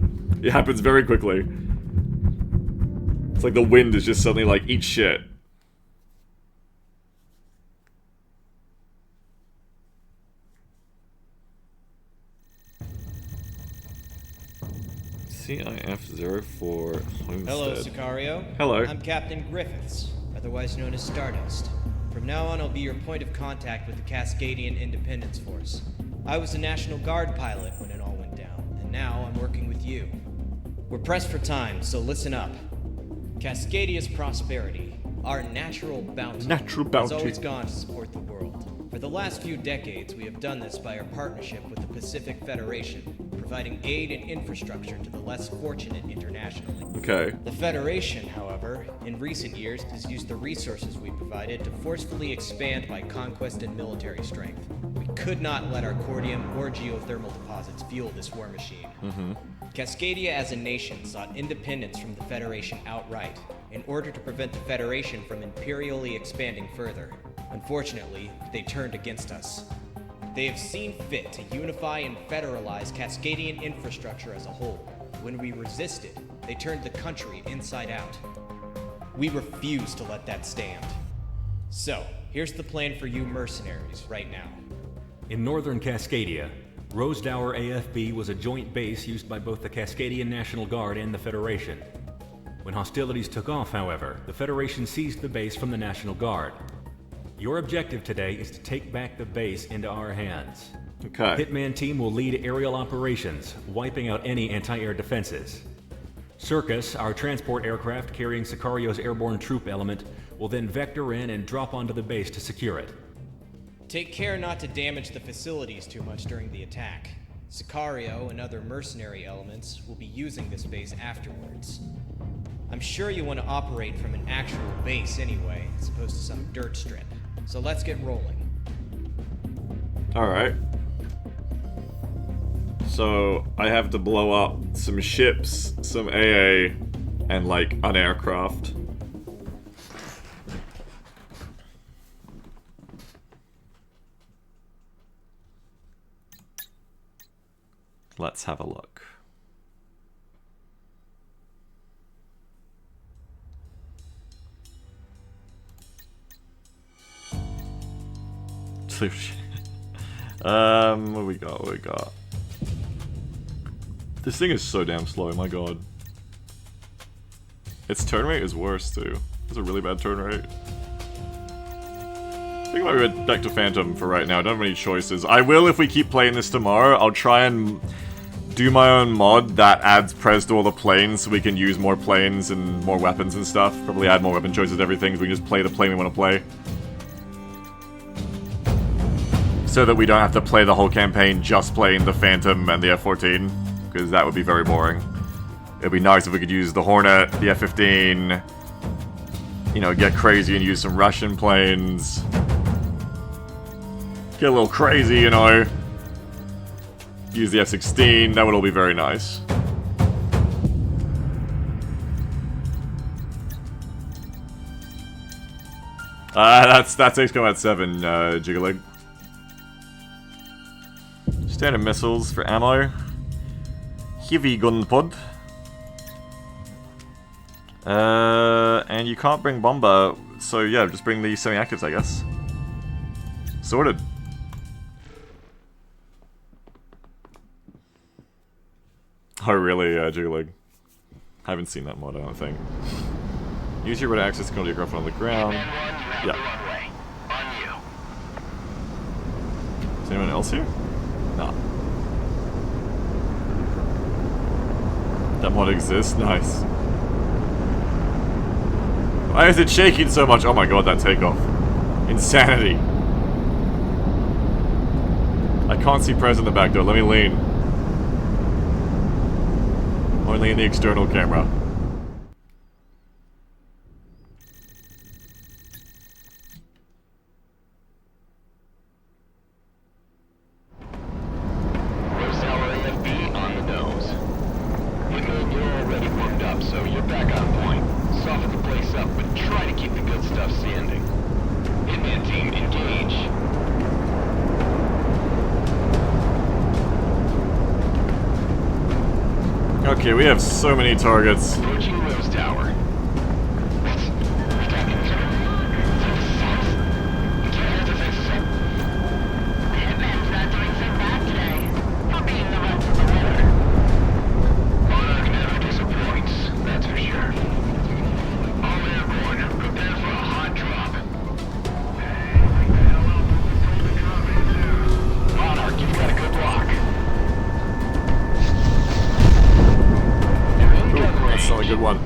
A: It happens very quickly. It's like the wind is just suddenly like, eat shit. CIF-04 Homestead.
H: Hello, Sicario.
A: Hello.
H: I'm Captain Griffiths, otherwise known as Stardust. From now on, I'll be your point of contact with the Cascadian Independence Force. I was a National Guard pilot when it all went down, and now I'm working with you. We're pressed for time, so listen up. Cascadia's prosperity, our natural bounty, has always gone to support the world. For the last few decades, we have done this by our partnership with the Pacific Federation, providing aid and infrastructure to the less fortunate internationally.
A: Okay.
H: The Federation, however, in recent years has used the resources we provided to forcefully expand by conquest and military strength. We could not let our cordium or geothermal deposits fuel this war machine. Cascadia as a nation sought independence from the Federation outright, in order to prevent the Federation from imperially expanding further. Unfortunately, they turned against us. They have seen fit to unify and federalize Cascadian infrastructure as a whole. When we resisted, they turned the country inside out. We refuse to let that stand. So, here's the plan for you mercenaries right now.
G: In northern Cascadia, Rosedower AFB was a joint base used by both the Cascadian National Guard and the Federation. When hostilities took off, however, the Federation seized the base from the National Guard. Your objective today is to take back the base into our hands.
A: Okay.
G: Hitman team will lead aerial operations, wiping out any anti-air defenses. Circus, our transport aircraft carrying Sicario's airborne troop element, will then vector in and drop onto the base to secure it.
H: Take care not to damage the facilities too much during the attack. Sicario and other mercenary elements will be using this base afterwards. I'm sure you want to operate from an actual base anyway, as opposed to some dirt strip. So let's get rolling.
A: Alright. So, I have to blow up some ships, some AA, and like an aircraft. Let's have a look. What we got? What we got? This thing is so damn slow, my god. Its turn rate is worse too. It's a really bad turn rate. I think I might go back to Phantom for right now. I don't have any choices. I will if we keep playing this tomorrow. I'll try and do my own mod that adds pres to all the planes so we can use more planes and more weapons and stuff. Probably add more weapon choices to everything so we can just play the plane we want to play. So that we don't have to play the whole campaign just playing the Phantom and the F-14, because that would be very boring. It'd be nice if we could use the Hornet, the F-15, you know, get crazy and use some Russian planes. Get a little crazy, you know. Use the F-16, that would all be very nice. That's Ace Combat 7, Jiggling. Standard missiles for ammo. Heavy gun pod. And you can't bring bomber, so yeah, just bring the semi-actives, I guess. Sorted. Oh really, Jiggling? Haven't seen that mod, I don't think. Use your radar access to control your aircraft on the ground. Yeah. Is anyone else here? No. That mod exists? Nice. Why is it shaking so much? Oh my god, that takeoff. Insanity. I can't see Prez in the back door. Let me lean. Only in the external camera. Okay, we have so many targets.
F: Approaching Rose Tower.
C: Hitman's not doing so bad today. For being the rest of the winter.
B: Monarch never disappoints, that's for sure. All airborne, prepare for a hot drop.
F: Monarch, you've got a good lock.
A: That's not a good one.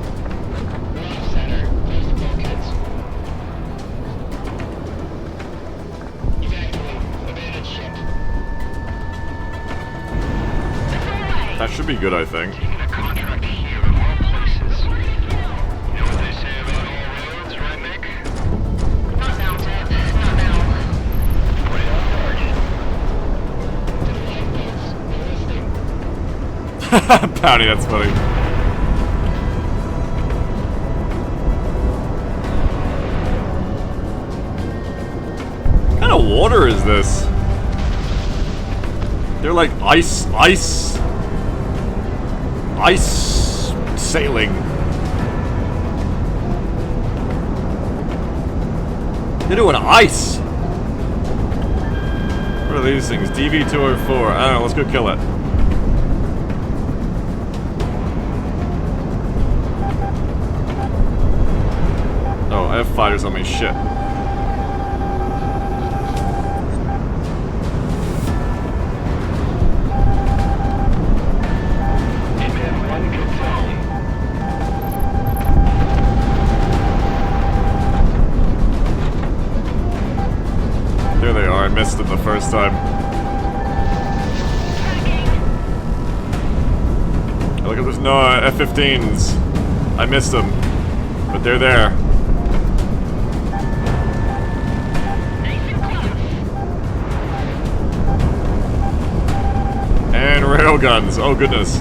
C: Center, there's the bulkheads. Evacuate. Abandoned ship.
A: That should be good, I think.
B: Taking a contract here of all places. You know what they say about all roads, right, Mick?
C: Not now, Ted. Not now.
B: Right on target.
A: Bounty, that's funny. What kind of water is this? They're like ice sailing. They're doing ice. What are these things? DV-204. I don't know, let's go kill it. Oh, I have fighters on me, shit. There they are, I missed them the first time. Look at this, no, F-15s. I missed them, but they're there. And railguns, oh goodness.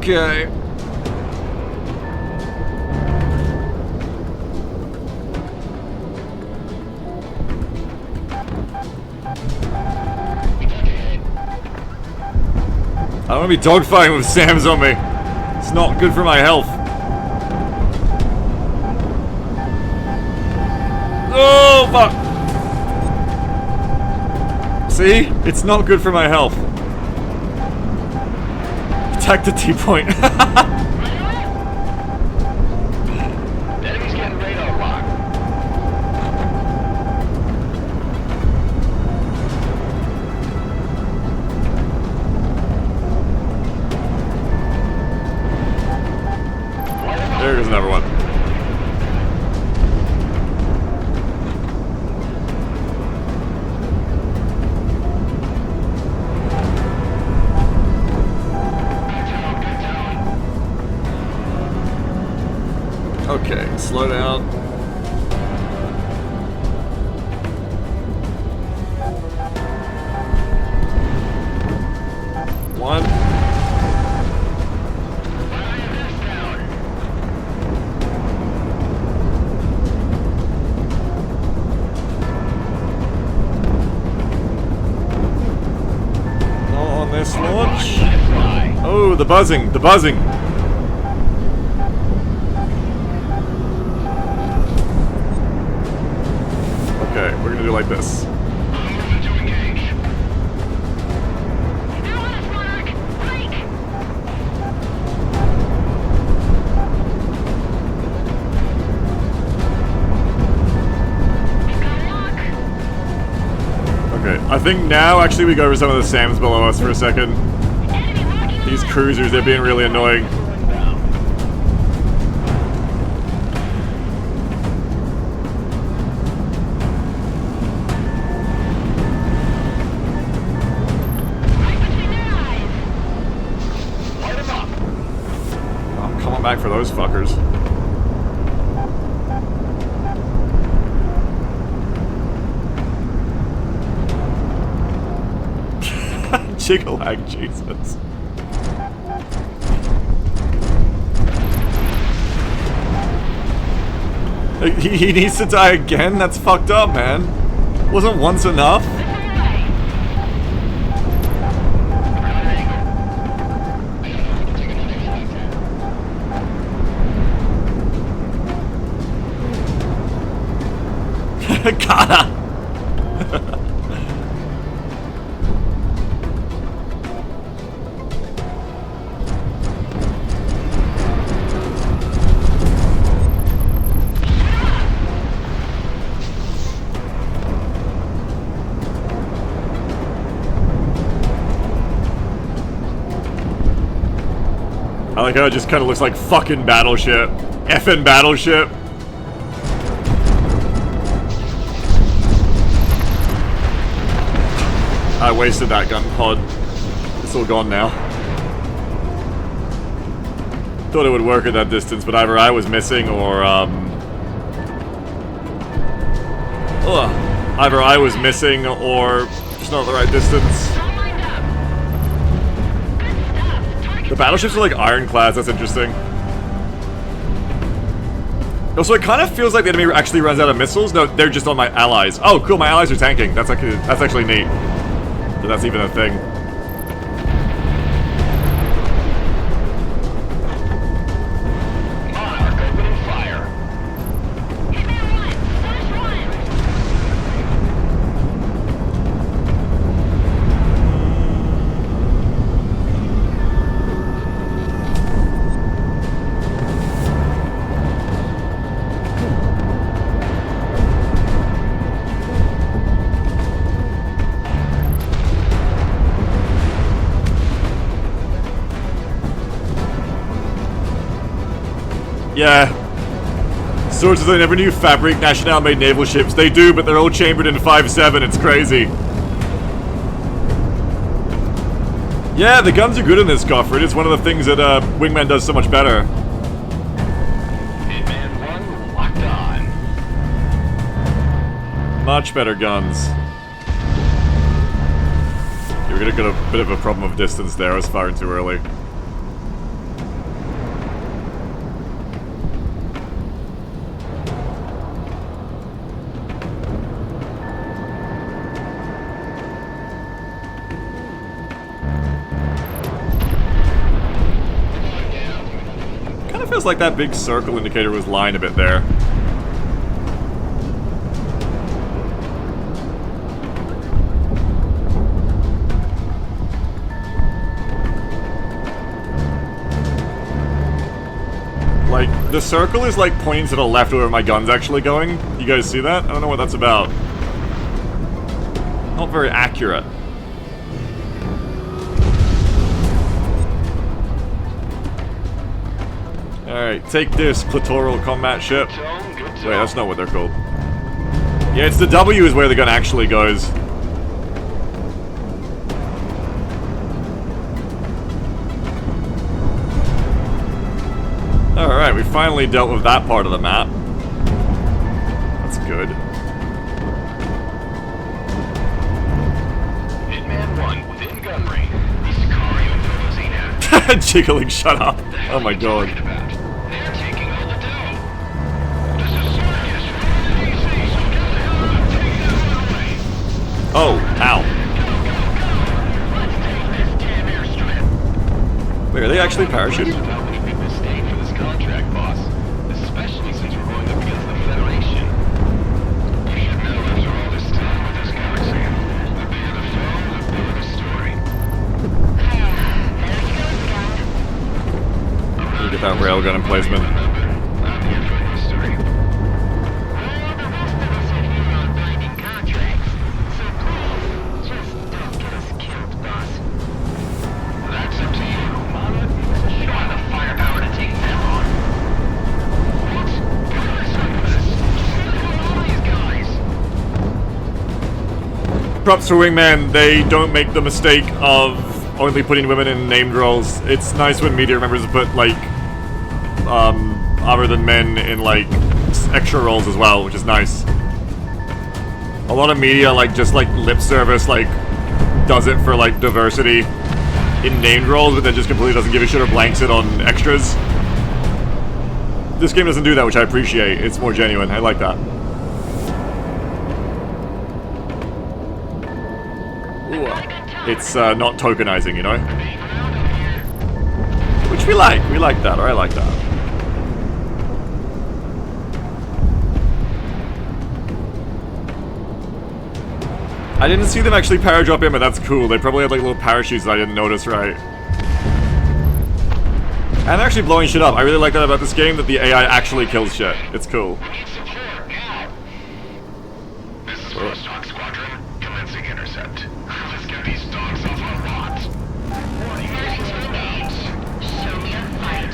A: Okay. I don't want to be dogfighting with SAMs on me. It's not good for my health. Oh, fuck. See? It's not good for my health. Attack the T-point.
F: Enemy's getting radar locked.
A: There goes another one. Okay, slow down. One. Not on this launch. Oh, the buzzing, the buzzing. Okay, we're gonna do like this. Okay, I think now actually we go over some of the SAMs below us for a second. These cruisers, they're being really annoying. Back for those fuckers. Jiggle lag, Jesus. He needs to die again? That's fucked up, man. Wasn't once enough? Gotta. I like how it just kind of looks like fucking Battleship. Effing Battleship. I wasted that gun pod. It's all gone now. Thought it would work at that distance, but either I was missing or, either I was missing or just not the right distance. The battleships are like ironclads, that's interesting. Also, it kind of feels like the enemy actually runs out of missiles. No, they're just on my allies. Oh, cool, my allies are tanking. That's actually neat. But that's even a thing.
F: Monarch opening fire.
A: Yeah. Swords as I never knew Fabric National made naval ships. They do, but they're all chambered in 5.7. It's crazy. Yeah, the guns are good in this, Goffred. It's one of the things that Wingman does so much better.
F: Hitman 1 locked on.
A: Much better guns. Yeah, we're gonna get a bit of a problem of distance there. I was firing too early. Feels like that big circle indicator was lying a bit there. Like, the circle is like pointing to the left where my gun's actually going. You guys see that? I don't know what that's about. Not very accurate. Alright, take this, clitoral combat ship. Wait, that's not what they're called. Yeah, it's the W is where the gun actually goes. Alright, we finally dealt with that part of the map. That's good.
F: Hitman 1 within gun range. These Sicario fellows ain't out.
A: Jiggling, shut up. Oh my god.
F: They're taking all the dough. This is circus. We're in DC, so get the hell out and take that one away.
A: Oh, ow.
C: Let's take this damn airstrip.
A: Wait, are they actually parachuting?
F: How many people stay for this contract, boss? Especially since we're going up against the Federation. You should know after all this time with this galaxy. The bigger the film, the bigger the story.
C: There you go, Scott.
A: Look at that railgun emplacement.
F: I'm here for history.
C: Well, the rest of us are here on binding contracts. So please, just don't get us killed, boss.
F: That's up to you, Mama. You have the firepower to take them on. What? Guys, look at this. Just look at all these guys.
A: Props for Wingman, they don't make the mistake of only putting women in named roles. It's nice when media remembers to put, like, other than men in, like, extra roles as well, which is nice. A lot of media, like, just, like, lip service, like, does it for, like, diversity in named roles, but then just completely doesn't give a shit or blanks it on extras. This game doesn't do that, which I appreciate. It's more genuine. I like that. Ooh, it's not tokenizing, you know? Which we like. We like that, or I like that. I didn't see them actually paradrop in, but that's cool. They probably had like little parachutes that I didn't notice right. And they're actually blowing shit up. I really like that about this game, that the AI actually kills shit. It's cool.
F: We need support now. This is Rostock Squadron. Commencing intercept. Let's get these dogs off our lot.
C: First engage. Show me a fight.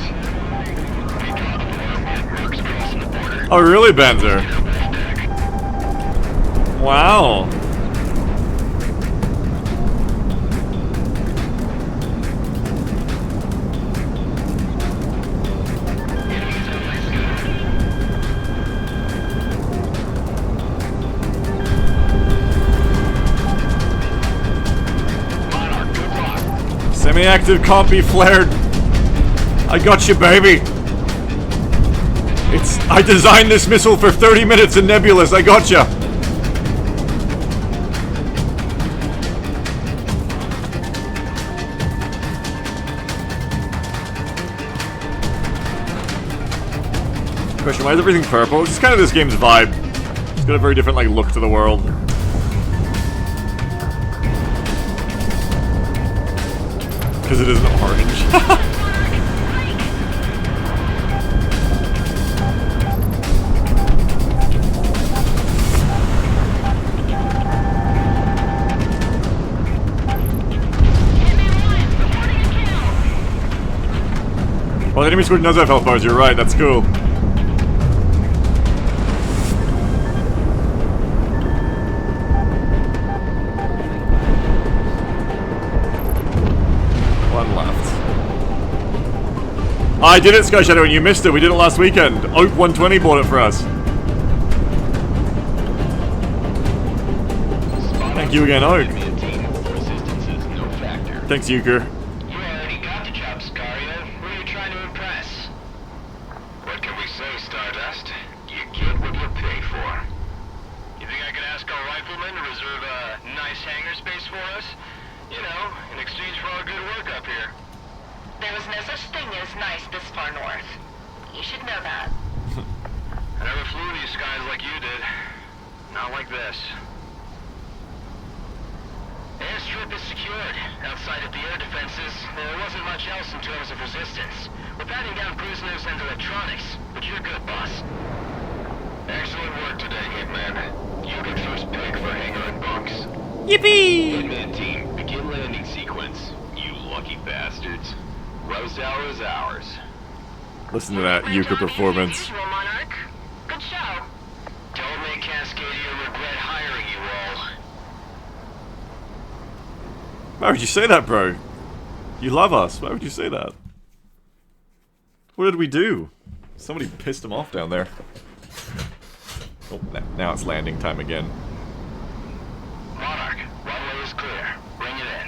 F: We got one networks crossing the border.
A: Oh, really, Benzer? Wow. Semi-active can't be flared. I got you, baby! I designed this missile for 30 minutes in Nebulous, I got you! Question, why is everything purple? It's just kind of this game's vibe. It's got a very different, like, look to the world. Because it isn't orange. Well, the enemy squad knows I have health bars, you're right, that's cool. One left. I did it, Sky Shadow, and you missed it. We did it last weekend. Oak 120 bought it for us. Thank you again, Oak. Thanks, Euchre.
B: You already got the job, Sicario. Who are you trying to impress?
D: What can we say, Stardust? You get what you pay for.
B: You think I could ask our riflemen to reserve a nice hangar space for us? You know, in exchange for our good work up here.
C: There is no such thing as nice this far north. You should know that.
B: I never flew these skies like you did. Not like this. Airstrip is secured. Outside of the air defenses, there wasn't much else in terms of resistance. We're patting down prisoners and electronics, but you're good, boss.
D: Excellent work today, Hitman. You get first pick for Hangar and Bunks.
A: Yippee!
F: Wingman team, begin landing sequence. You lucky bastards. Rose hour is ours.
A: Listen to that Euchre performance.
C: Usual, Monarch. Good show.
B: Don't make Cascadia regret hiring you all.
A: Why would you say that, bro? You love us. Why would you say that? What did we do? Somebody pissed him off down there. Oh, now it's landing time again.
B: Monarch, runway is clear. Bring it in.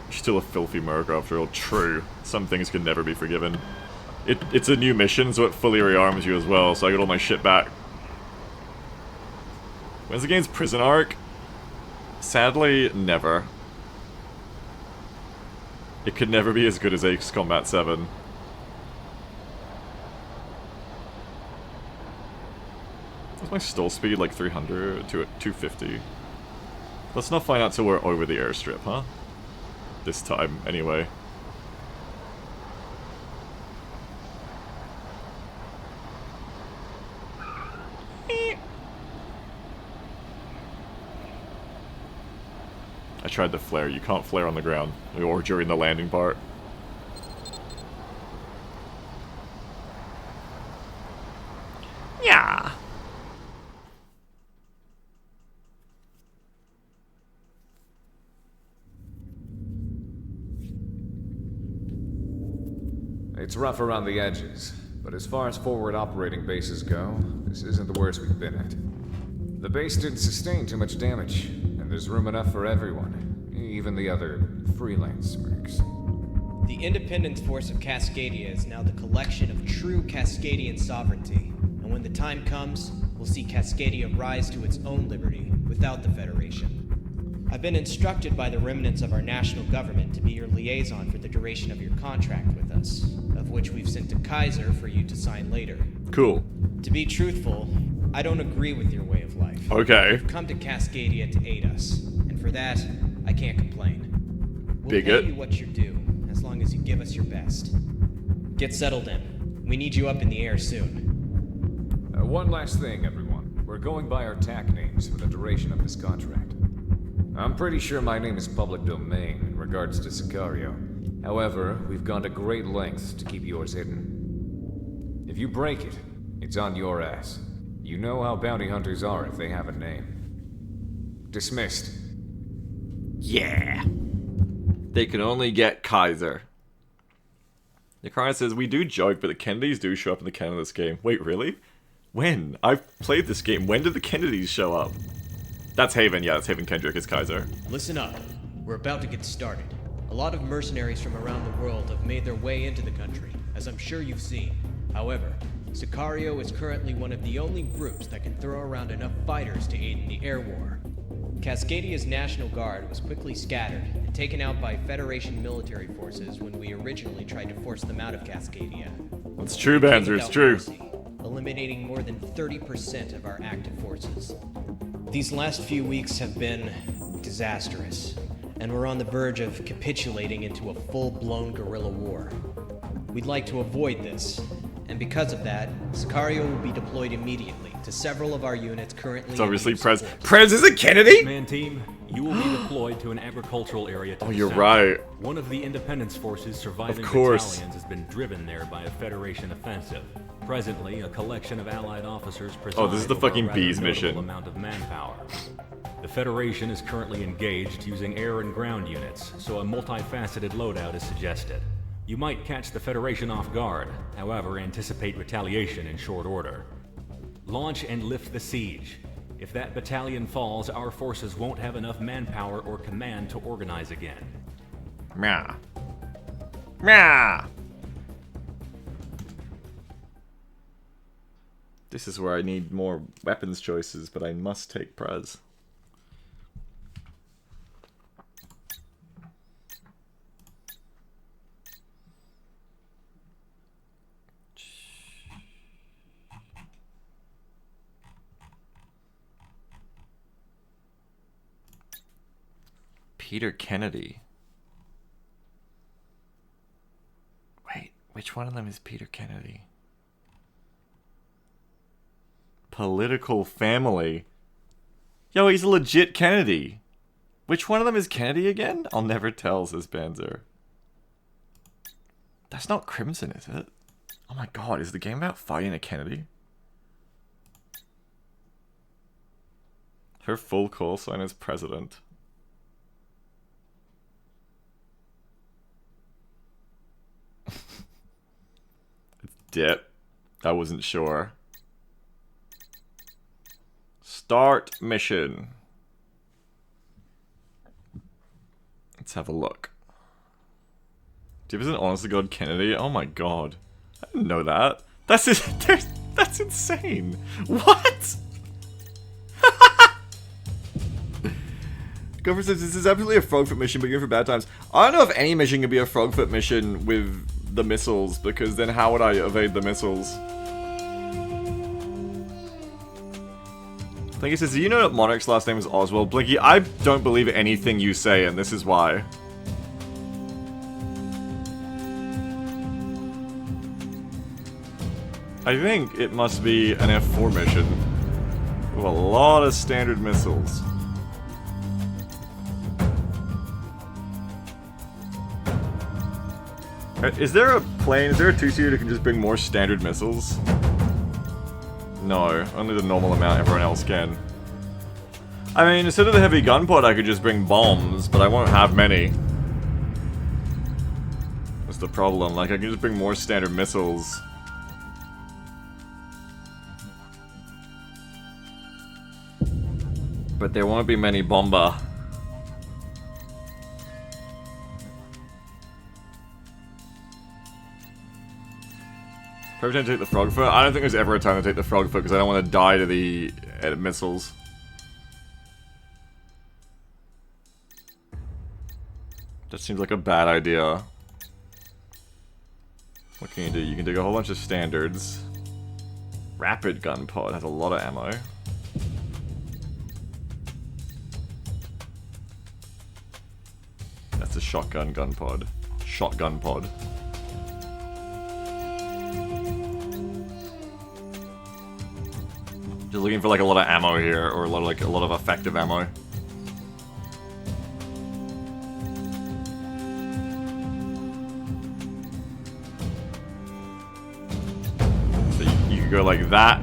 A: You're still a filthy merc after all. True. Some things can never be forgiven. It's a new mission, so it fully rearms you as well, so I got all my shit back. When's the game's prison arc? Sadly, never. It could never be as good as Ace Combat 7. What's my stall speed? Like 300 to 250. Let's not find out till we're over the airstrip, huh? This time, anyway. I tried to flare. You can't flare on the ground. Or during the landing part. Yeah.
E: It's rough around the edges, but as far as forward operating bases go, this isn't the worst we've been at. The base didn't sustain too much damage, and there's room enough for everyone, even the other freelance mercs.
H: The Independence Force of Cascadia is now the collection of true Cascadian sovereignty, and when the time comes, we'll see Cascadia rise to its own liberty without the Federation. I've been instructed by the remnants of our national government to be your liaison for the duration of your contract with us, of which we've sent to Kaiser for you to sign later.
A: Cool.
H: To be truthful, I don't agree with your way of life.
A: Okay.
H: You've come to Cascadia to aid us, and for that, I can't complain. We'll
A: Bigot.
H: pay you what you're due, as long as you give us your best. Get settled in. We need you up in the air soon.
E: One last thing, everyone. We're going by our TAC names for the duration of this contract. I'm pretty sure my name is public domain in regards to Sicario. However, we've gone to great lengths to keep yours hidden. If you break it, it's on your ass. You know how bounty hunters are if they have a name. Dismissed.
A: Yeah. They can only get Kaiser. Yakara says, we do joke, but the Kennedys do show up in the canon of this game. Wait, really? When? I've played this game. When did the Kennedys show up? That's Haven, yeah, that's Haven Kendrick as Kaiser.
H: Listen up. We're about to get started. A lot of mercenaries from around the world have made their way into the country, as I'm sure you've seen. However, Sicario is currently one of the only groups that can throw around enough fighters to aid in the air war. Cascadia's National Guard was quickly scattered and taken out by Federation military forces when we originally tried to force them out of Cascadia.
A: It's true, Banzer, it's true.
H: Eliminating more than 30% of our active forces. These last few weeks have been disastrous, and we're on the verge of capitulating into a full-blown guerrilla war. We'd like to avoid this, and because of that, Sicario will be deployed immediately to several of our units currently.
A: It's obviously
H: in
A: Prez.
H: support.
A: Prez isn't Kennedy?
G: Man team, you will be deployed to an agricultural area to
A: Oh,
G: the
A: you're
G: south.
A: right.
G: One of the Independence Force's surviving
A: Of course.
G: battalions has been driven there by a Federation offensive. Presently, a collection of Allied officers preside
A: Oh, this is the
G: over a
A: fucking
G: rather
A: bees
G: notable
A: mission.
G: amount of manpower. The Federation is currently engaged using air and ground units, so a multifaceted loadout is suggested. You might catch the Federation off guard, however, anticipate retaliation in short order. Launch and lift the siege. If that battalion falls, our forces won't have enough manpower or command to organize again.
A: Meow. Meow. This is where I need more weapons choices, but I must take Prez. Peter Kennedy. Wait, which one of them is Peter Kennedy? Political family. Yo, he's a legit Kennedy. Which one of them is Kennedy again? I'll never tell, says Banzer. That's not Crimson, is it? Oh my god, is the game about fighting a Kennedy? Her full call sign is president. It's Dip. I wasn't sure. Start mission. Let's have a look. Dip is an honest to god Kennedy? Oh my god. I didn't know that. That's insane. What? Gopher says this is absolutely a frogfoot mission, but you're for bad times. I don't know if any mission can be a frogfoot mission with the missiles, because then how would I evade the missiles? Blinky says, do you know that Monarch's last name is Oswald? Blinky, I don't believe anything you say, and this is why. I think it must be an F4 mission with a lot of standard missiles. Is there a plane, is there a two-seater that can just bring more standard missiles? No, only the normal amount everyone else can. I mean, instead of the heavy gun pod, I could just bring bombs, but I won't have many. That's the problem, like I can just bring more standard missiles. But there won't be many bomber. Every time to take the frog foot? I don't think there's ever a time to take the frog foot because I don't want to die to the missiles. That seems like a bad idea. What can you do? You can dig a whole bunch of standards. Rapid gun pod has a lot of ammo. That's a shotgun gun pod. Shotgun pod. Just looking for like a lot of ammo here, or a lot of effective ammo. So you could go like that.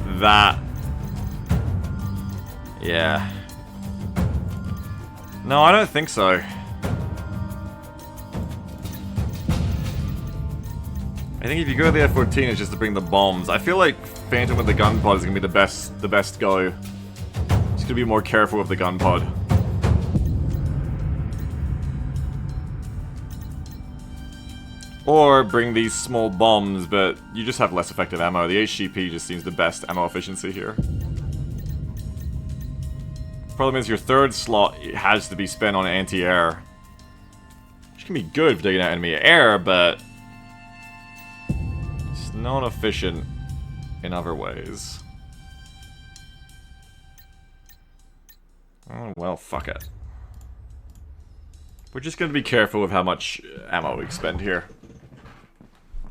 A: Yeah. No, I don't think so. I think if you go to the F-14, it's just to bring the bombs. I feel like Phantom with the gun pod is gonna be the best go. Just gonna be more careful with the gun pod. Or bring these small bombs, but you just have less effective ammo. The HCP just seems the best ammo efficiency here. Problem is your third slot has to be spent on anti-air. Which can be good for taking out enemy air, but it's not efficient in other ways. Oh, well, fuck it. We're just gonna be careful with how much ammo we expend here.